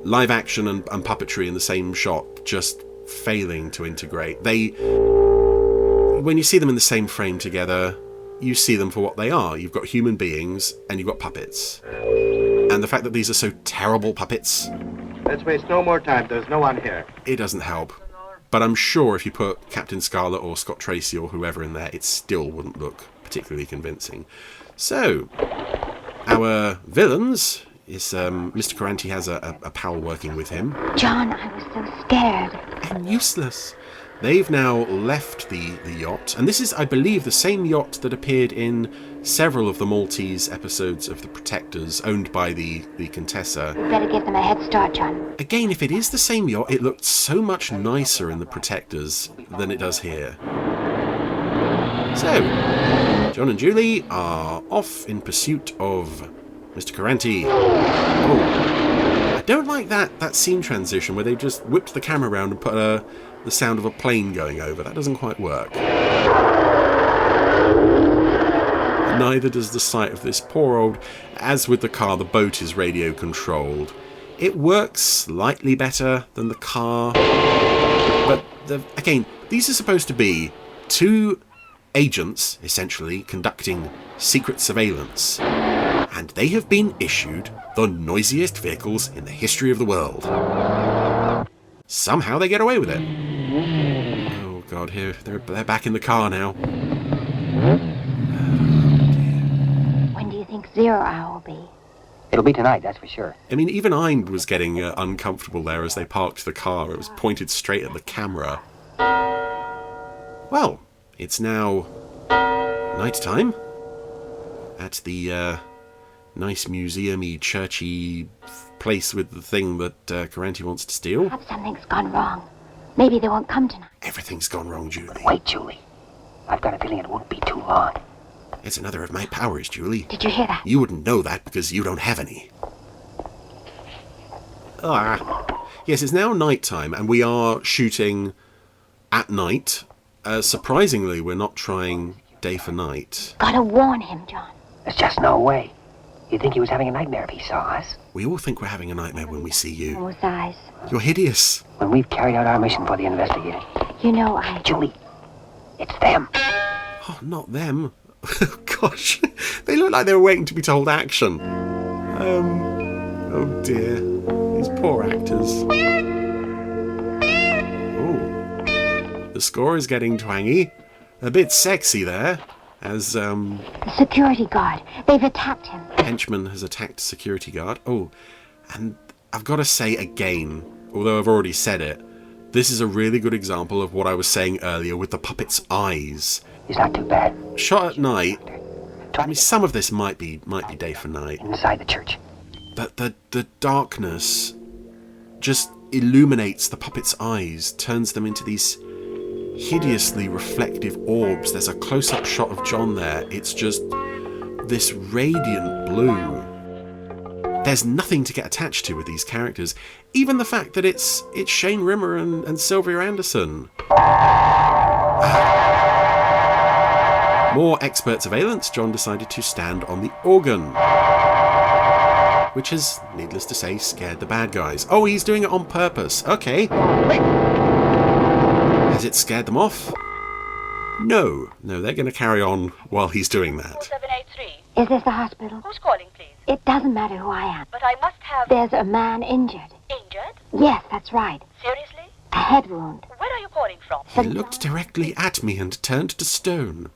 live action and puppetry in the same shot, just failing to integrate. When you see them in the same frame together... You see them for what they are. You've got human beings and you've got puppets. And the fact that these are so terrible puppets... Let's waste no more time. There's no one here. It doesn't help. But I'm sure if you put Captain Scarlet or Scott Tracy or whoever in there, it still wouldn't look particularly convincing. So, our villains is Mr. Caranti has a pal working with him. John, I was so scared. And useless. They've now left the yacht, and this is, I believe, the same yacht that appeared in several of the Maltese episodes of The Protectors, owned by the Contessa. We better give them a head start, John. Again, if it is the same yacht, it looked so much nicer in The Protectors than it does here. So, John and Julie are off in pursuit of Mr. Caranti. Oh, I don't like that scene transition where they just whipped the camera around and put the sound of a plane going over. That doesn't quite work. Neither does the sight of this poor old... As with the car, the boat is radio controlled. It works slightly better than the car. But, again, these are supposed to be two agents, essentially, conducting secret surveillance. And they have been issued the noisiest vehicles in the history of the world. Somehow they get away with it. Oh god, here they're back in the car now. When do you think 0 hour will be? It'll be tonight, that's for sure. I mean, even I was getting uncomfortable there as they parked the car. It was pointed straight at the camera. Well, it's now night time at the nice museum-y, churchy place with the thing that Caranti wants to steal. Perhaps something's gone wrong. Maybe they won't come tonight. Everything's gone wrong, Julie. Wait, Julie. I've got a feeling it won't be too long. It's another of my powers, Julie. Did you hear that? You wouldn't know that because you don't have any. Yes, it's now night time, and we are shooting at night. Surprisingly, we're not trying day for night. Gotta warn him, John. There's just no way. You'd think he was having a nightmare if he saw us. We all think we're having a nightmare when we see you. Those eyes. You're hideous. When we've carried out our mission for the investigator. You know, Julie, it's them. Oh, not them. Gosh, they look like they were waiting to be told action. Oh dear. These poor actors. Oh. The score is getting twangy. A bit sexy there. As, the security guard. They've attacked him. Henchman has attacked security guard. Oh, and I've got to say again, although I've already said it, this is a really good example of what I was saying earlier with the puppet's eyes. He's not too bad. Shot at night. I mean, some of this might be day for night. Inside the church. But the darkness just illuminates the puppet's eyes, turns them into these hideously reflective orbs. There's a close-up shot of John there. It's just this radiant blue. There's nothing to get attached to with these characters. Even the fact that it's Shane Rimmer and Sylvia Anderson. More expert surveillance. John decided to stand on the organ, which has, needless to say, scared the bad guys. Oh, he's doing it on purpose. Okay. Has it scared them off? No, they're going to carry on while he's doing that. 4783. Is this the hospital? Who's calling, please? It doesn't matter who I am. But I must have... There's a man injured. Injured? Yes, that's right. Seriously? A head wound. Where are you calling from? He looked directly at me and turned to stone.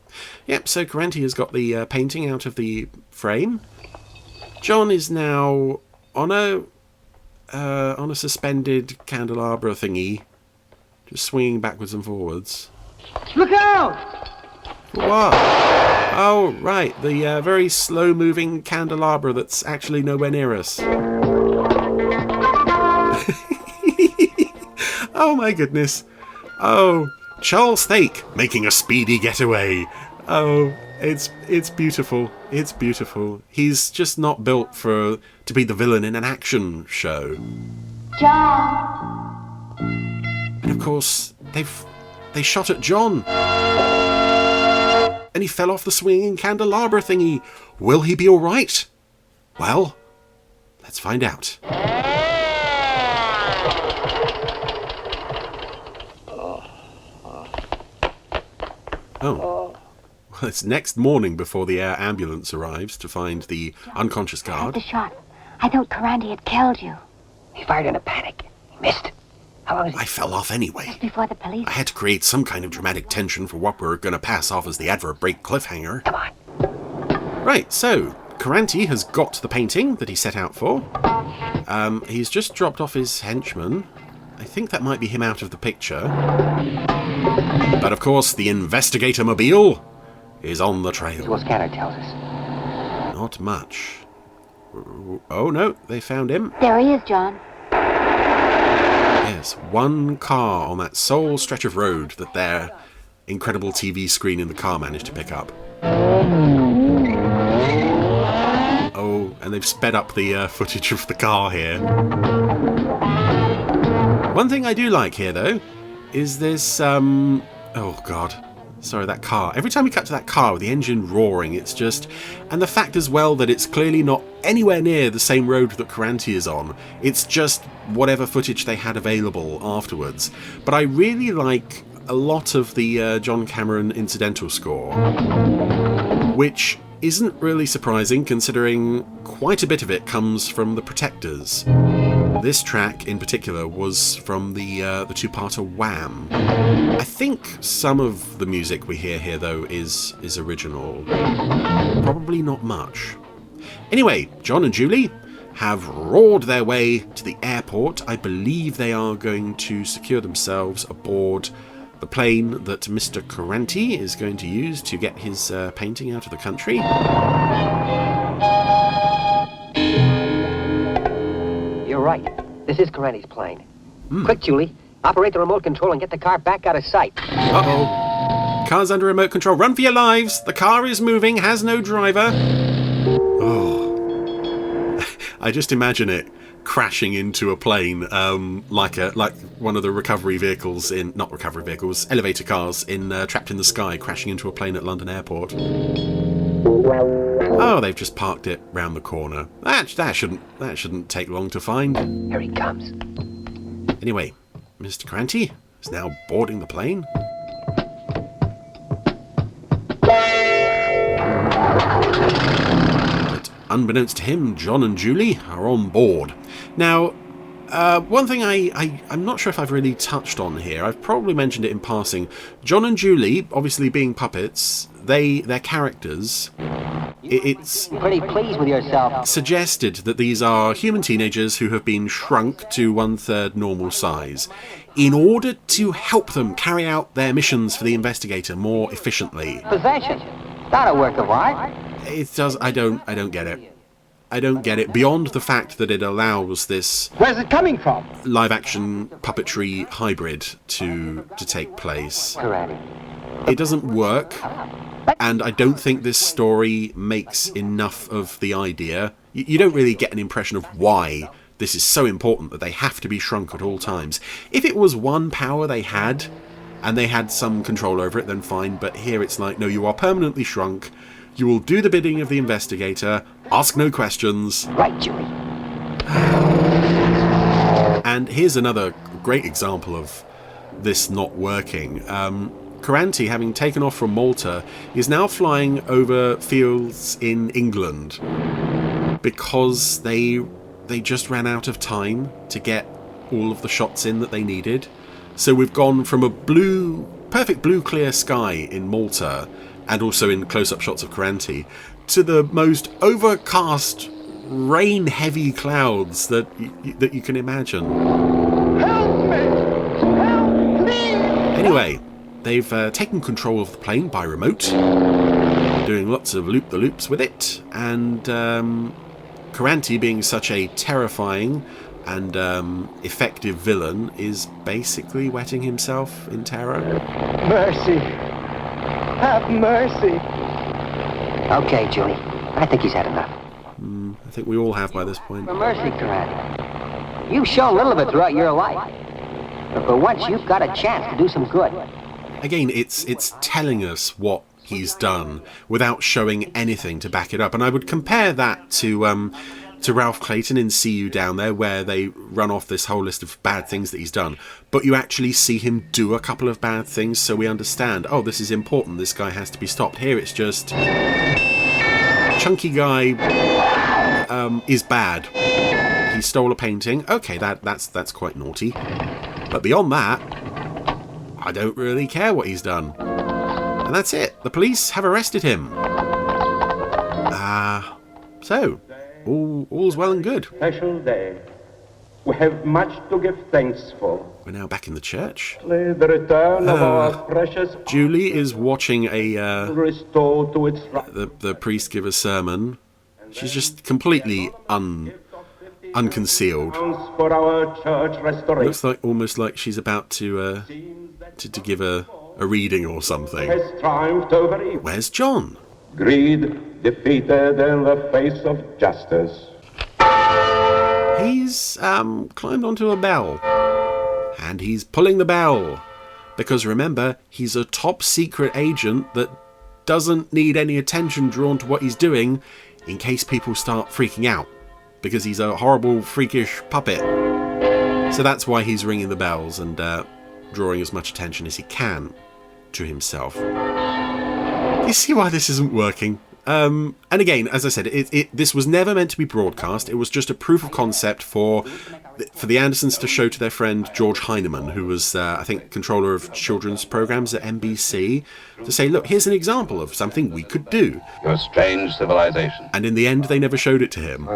Yep, so Carenti has got the painting out of the frame. John is now on a suspended candelabra thingy, just swinging backwards and forwards. Look out! What? Oh, right, the very slow-moving candelabra that's actually nowhere near us. Oh my goodness. Oh, Charles Thake making a speedy getaway. Oh, it's beautiful. It's beautiful. He's just not built to be the villain in an action show. John! And of course, they shot at John. And he fell off the swinging candelabra thingy. Will he be alright? Well, let's find out. Oh. Well, it's next morning before the air ambulance arrives to find the unconscious guard. The shot. I thought Carenti had killed you. He fired in a panic. He missed. How long was he? I fell off anyway. Just before the police. I had to create some kind of dramatic tension for what we're going to pass off as the advert break cliffhanger. Come on. Right, so Carenti has got the painting that he set out for. He's just dropped off his henchman. I think that might be him out of the picture. But of course, the investigator mobile is on the trail. What Scanner tells us. Not much. Oh no, they found him. There he is, John. Yes, one car on that sole stretch of road that their incredible TV screen in the car managed to pick up. Oh, and they've sped up the footage of the car here. One thing I do like here, though, is this, oh god, sorry, that car. Every time we cut to that car with the engine roaring, it's just... And the fact as well that it's clearly not anywhere near the same road that Carenti is on. It's just whatever footage they had available afterwards. But I really like a lot of the John Cameron incidental score, which isn't really surprising considering quite a bit of it comes from The Protectors. This track in particular was from the two-parter Wham. I think some of the music we hear here though is original. Probably not much. Anyway, John and Julie have roared their way to the airport. I believe they are going to secure themselves aboard the plane that Mr. Carenti is going to use to get his painting out of the country. You're right. This is Carenti's plane. Quick, Julie. Operate the remote control and get the car back out of sight. Uh-oh. Car's under remote control. Run for your lives. The car is moving, has no driver. Oh. I just imagine it crashing into a plane like one of the recovery vehicles in... Not recovery vehicles, elevator cars in Trapped in the Sky crashing into a plane at London Airport. Oh, they've just parked it round the corner. That shouldn't take long to find. Here he comes. Anyway, Mr. Cranty is now boarding the plane. But unbeknownst to him, John and Julie are on board. Now, one thing I'm not sure if I've really touched on here, I've probably mentioned it in passing. John and Julie, obviously being puppets, their characters, it's pretty pleased with yourself. Suggested that these are human teenagers who have been shrunk to 1/3 normal size in order to help them carry out their missions for the investigator more efficiently. Possession. Not a work of art. It does. I don't get it. I don't get it, beyond the fact that it allows this... Where's it coming from? ...live-action puppetry hybrid to take place. Correct. It doesn't work, and I don't think this story makes enough of the idea. You don't really get an impression of why this is so important that they have to be shrunk at all times. If it was one power they had, and they had some control over it, then fine, but here it's like, no, you are permanently shrunk. You will do the bidding of the investigator, ask no questions. Right, Julie. And here's another great example of this not working. Caranti, having taken off from Malta, is now flying over fields in England because they just ran out of time to get all of the shots in that they needed. So we've gone from a perfect blue clear sky in Malta, and also in close-up shots of Caranti, to the most overcast, rain-heavy clouds that you can imagine. Help me! Help, please! Anyway, they've taken control of the plane by remote, doing lots of loop-the-loops with it, and Caranti, being such a terrifying and effective villain, is basically wetting himself in terror. Mercy! Have mercy! Okay, Julie. I think he's had enough. I think we all have by this point. For mercy, Caranti. You've shown little of it throughout your life. But for once, you've got a chance to do some good. Again, it's telling us what he's done without showing anything to back it up. And I would compare that to Ralph Clayton in See You Down There, where they run off this whole list of bad things that he's done, but you actually see him do a couple of bad things, so we understand, oh, this is important, this guy has to be stopped. Here it's just, chunky guy is bad. He stole a painting. Okay, that's quite naughty. But beyond that, I don't really care what he's done. And that's it. The police have arrested him. So... All's well and good. Special day. We have much to give thanks for. We're now back in the church. The return of our precious... Julie is watching restored to its the priest give a sermon. She's just completely unconcealed. For our church restoration. Looks like almost like she's about to give a reading or something. Has triumphed over evil. Where's John? Greed defeated in the face of justice. He's climbed onto a bell. And he's pulling the bell. Because remember, he's a top secret agent that doesn't need any attention drawn to what he's doing in case people start freaking out. Because he's a horrible, freakish puppet. So that's why he's ringing the bells and drawing as much attention as he can to himself. You see why this isn't working? And again, as I said, this was never meant to be broadcast. It was just a proof of concept for the Andersons to show to their friend George Heinemann, who was, I think, controller of children's programs at NBC, to say, look, here's an example of something we could do. Your strange civilization. And in the end, they never showed it to him.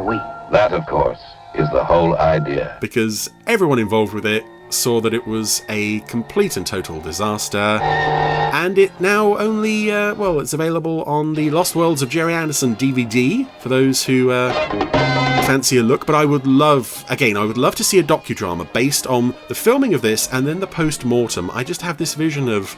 That, of course, is the whole idea. Because everyone involved with it saw that it was a complete and total disaster, and it now only, it's available on the Lost Worlds of Gerry Anderson DVD, for those who fancy a look. But I would love to see a docudrama based on the filming of this and then the post-mortem. I just have this vision of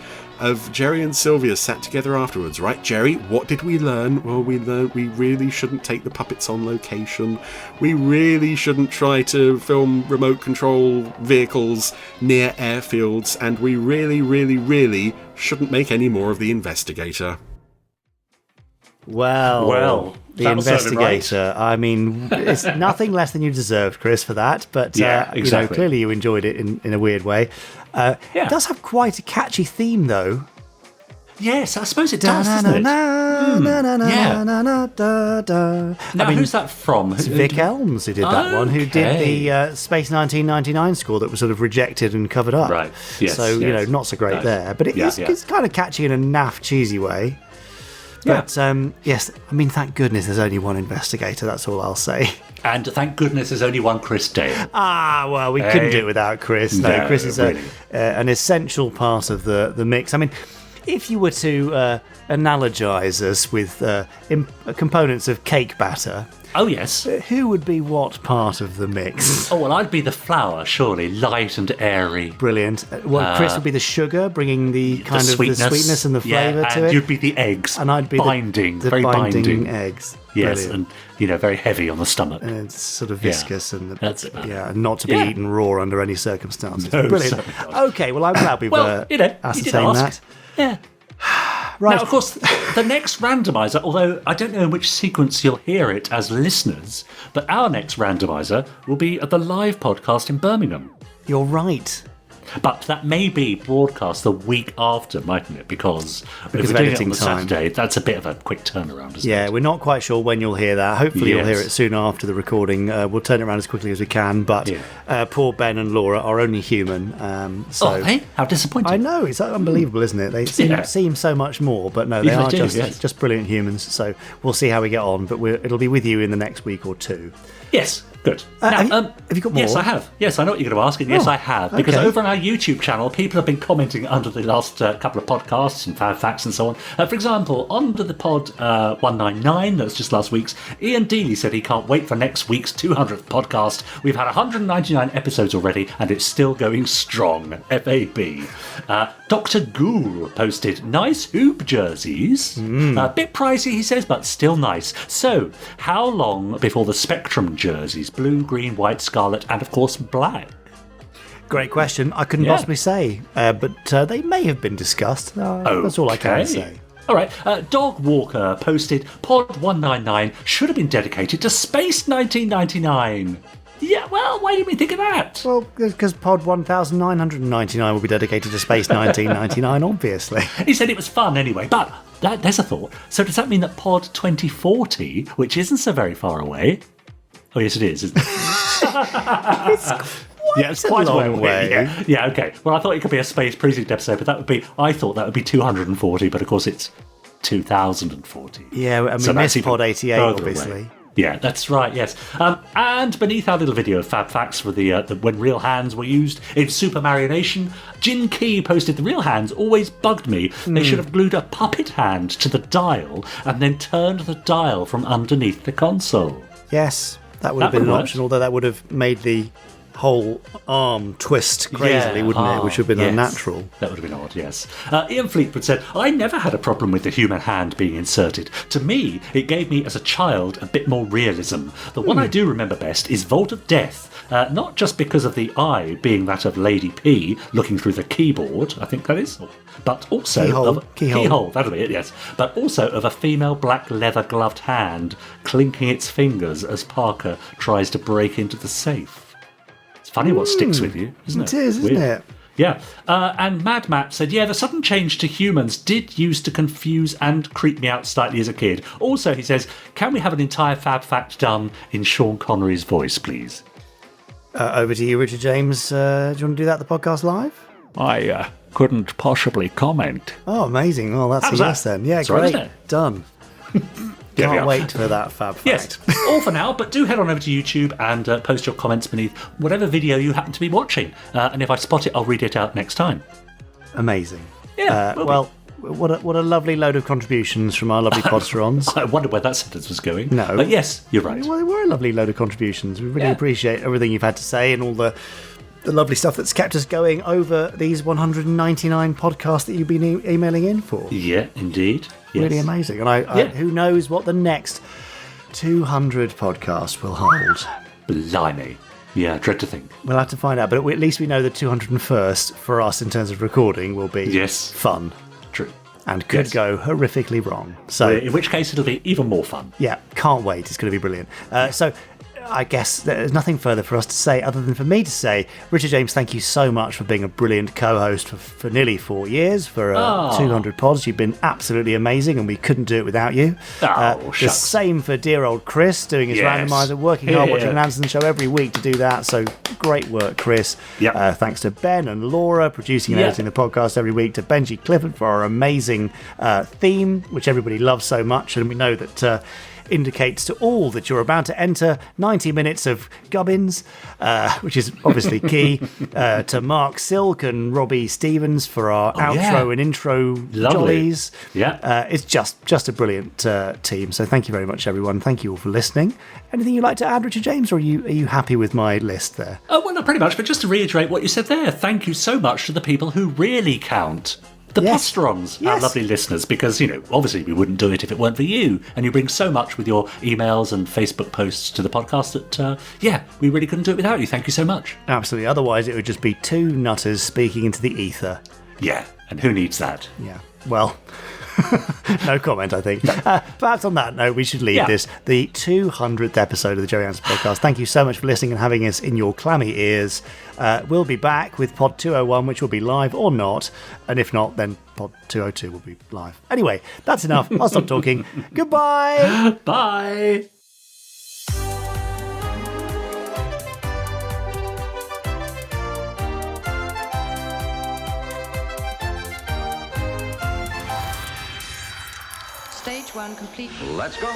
Gerry and Sylvia sat together afterwards, right? Gerry, what did we learn? Well, we learned we really shouldn't take the puppets on location. We really shouldn't try to film remote control vehicles near airfields. And we really, really, really shouldn't make any more of The Investigator. Well, the investigator. Right. I mean, it's nothing less than you deserved, Chris, for that. But exactly. Clearly you enjoyed it in a weird way. It does have quite a catchy theme, though. Yes, I suppose it does, doesn't it? Now, who's that from? It's Vic Elms who did that one, who did the Space 1999 score that was sort of rejected and covered up. Right, yes. So, not so great there. But it's kind of catchy in a naff, cheesy way. But, yes, I mean, thank goodness there's only one investigator, that's all I'll say. And thank goodness there's only one Chris Dale. Well, we couldn't do it without Chris. No, Chris is really. An essential part of the mix. I mean, if you were to analogize us with components of cake batter... Oh, yes. Who would be what part of the mix? Oh, well, I'd be the flour, surely. Light and airy. Brilliant. Well, Chris would be the sugar, bringing the kind of sweetness. The sweetness and the flavour to it. And you'd be the eggs. And I'd be very binding eggs. Yes, Brilliant. and, very heavy on the stomach. And it's sort of viscous and not to be Yeah. eaten raw under any circumstances. No, Brilliant. Okay, well, I'm glad we've ascertained that. Yeah. Right. Now, of course, the next randomiser, although I don't know in which sequence you'll hear it as listeners, but our next randomiser will be at the live podcast in Birmingham. You're right. But that may be broadcast the week after, mightn't it? Because if we're of doing it editing on the time. Saturday, that's a bit of a quick turnaround, isn't it? We're not quite sure when you'll hear that. Hopefully you'll hear Yes. it soon after the recording. We'll turn it around as quickly as we can, but poor Ben and Laura are only human. Hey, how disappointing. I know, it's unbelievable, isn't it? They seem so much more, but no, they are just brilliant humans. So we'll see how we get on, but it'll be with you in the next week or two. Yes, good. Have you got more? Yes, I have. Yes, I know what you're going to ask, and yes, I have. Because over on our YouTube channel, people have been commenting under the last couple of podcasts and Fab Facts and so on. For example, under the pod 199, that's just last week's, Ian Dealey said he can't wait for next week's 200th podcast. We've had 199 episodes already, and it's still going strong. FAB. Dr. Ghoul posted, nice hoop jerseys. A bit pricey, he says, but still nice. So, how long before the Spectrum jerseys? Blue, green, white, scarlet, and of course black. Great question. I couldn't possibly say, but they may have been discussed. That's all I can say. All right. Dog Walker posted, Pod 199 should have been dedicated to Space 1999. Yeah, well, why didn't we think of that? Well, because Pod 1999 will be dedicated to Space 1999, obviously. He said it was fun anyway, but there's a thought. So does that mean that Pod 2040, which isn't so very far away... Oh, yes, it is, isn't it? It's quite a long way. Yeah, okay. Well, I thought it could be a Space Precinct episode, but I thought that would be 240, but of course it's 2040. Yeah, I mean, missed Pod 88, obviously. Away. Yeah, that's right, yes. And beneath our little video of Fab Facts for the when real hands were used in Super Mario Nation, Jin Key posted, the real hands always bugged me. They should have glued a puppet hand to the dial and then turned the dial from underneath the console. Yes, that would have been an option, although that would have made the whole arm twist crazily, wouldn't it? Which would have been unnatural. That would have been odd, yes. Ian Fleetwood said, I never had a problem with the human hand being inserted. To me, it gave me, as a child, a bit more realism. The one I do remember best is Vault of Death. Not just because of the eye being that of Lady P looking through the keyboard, I think that is, but also keyhole, that'll be it, yes. But also of a female black leather gloved hand clinking its fingers as Parker tries to break into the safe. Funny what sticks with you, isn't it? It is, isn't it? Yeah. And Mad Map said, the sudden change to humans did used to confuse and creep me out slightly as a kid. Also, he says, can we have an entire Fab Fact done in Sean Connery's voice, please? Over to you, Richard James. Do you want to do that at the podcast live? I couldn't possibly comment. Oh, amazing. Well, that's a yes then. Yeah, great. Right, done. Can't wait for that Fab Fact. Yes, all for now, but do head on over to YouTube and post your comments beneath whatever video you happen to be watching. And if I spot it, I'll read it out next time. Amazing. Yeah. What a lovely load of contributions from our lovely Podsterons. I wondered where that sentence was going. No. But yes, you're right. Well, they were a lovely load of contributions. We really appreciate everything you've had to say and all the lovely stuff that's kept us going over these 199 podcasts that you've been emailing in for. Yeah, indeed. Yes. Really amazing. And who knows what the next 200 podcasts will hold. Blimey. Yeah, dread to think. We'll have to find out, but at least we know the 201st for us in terms of recording will be fun. True. and could go horrifically wrong. So, in which case it'll be even more fun. Yeah, can't wait. It's going to be brilliant. So I guess there's nothing further for us to say other than for me to say, Richard James, thank you so much for being a brilliant co-host for nearly 4 years, for 200 pods. You've been absolutely amazing, and we couldn't do it without you. The same for dear old Chris, doing his randomiser, working hard, watching an Anderson show every week to do that. So great work, Chris. Thanks to Ben and Laura, producing and editing the podcast every week, to Benji Clifford for our amazing theme, which everybody loves so much, and we know that indicates to all that you're about to enter 90 minutes of gubbins, which is obviously key. To Mark Silk and Robbie Stevens for our outro and intro jollies. It's just a brilliant team. So thank you very much, everyone. Thank you all for listening. Anything you'd like to add, Richard James, or are you happy with my list there? Well, no, pretty much. But just to reiterate what you said there, thank you so much to the people who really count. The Podsterons, our lovely listeners, because, obviously we wouldn't do it if it weren't for you. And you bring so much with your emails and Facebook posts to the podcast that, we really couldn't do it without you. Thank you so much. Absolutely. Otherwise, it would just be two nutters speaking into the ether. Yeah, and who needs that? Yeah, well... no comment, I think. Perhaps on that note, we should leave this, the 200th episode of the Gerry Anderson podcast. Thank you so much for listening and having us in your clammy ears. We'll be back with Pod 201, which will be live or not. And if not, then Pod 202 will be live. Anyway, that's enough. I'll stop talking. Goodbye. Bye. Stage 1 complete. Let's go.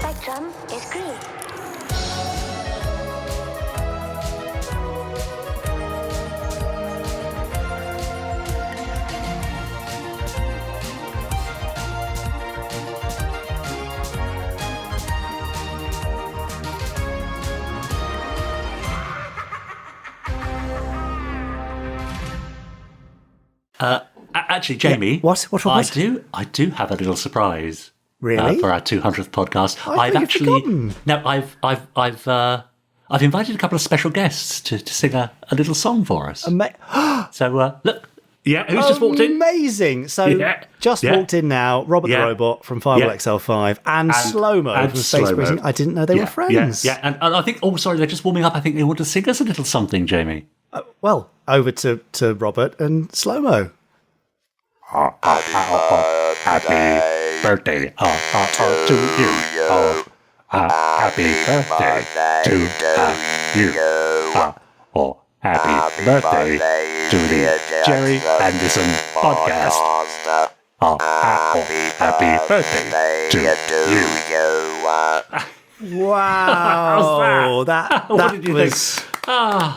Spectrum is green. Actually, Jamie, what? I do have a little surprise. Really? For our 200th podcast. I've invited a couple of special guests to sing a little song for us. So look, who's just walked in? Amazing. So walked in now. Robert the Robot from Firewall XL5 and Slow-Mo from Space Prison. I didn't know they were friends. And I think. Oh, sorry, they're just warming up. I think they want to sing us a little something, Jamie. Well, over to Robert and Slow-Mo. Happy birthday to you. Happy birthday to you. Happy birthday to the Gerry Anderson podcast. Happy birthday to you. Wow. That was...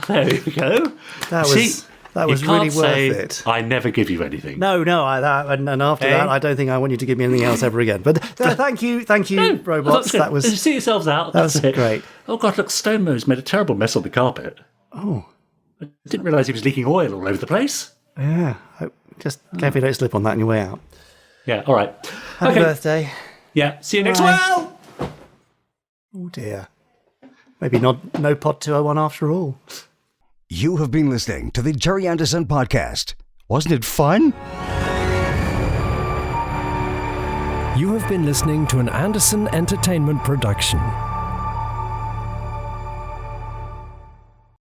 there you go. That was really worth it. I never give you anything. No, and after that, I don't think I want you to give me anything else ever again. But thank you, robots. That was. Did you see yourselves out? That was great. Oh God, look, Stone-Mo's made a terrible mess on the carpet. Oh, I didn't realise he was leaking oil all over the place. Yeah, just carefully don't slip on that on your way out. Yeah, all right. Happy birthday. Yeah, see you next week. Oh dear. Maybe no Pod 201 after all. You have been listening to the Gerry Anderson podcast. Wasn't it fun? You have been listening to an Anderson Entertainment production.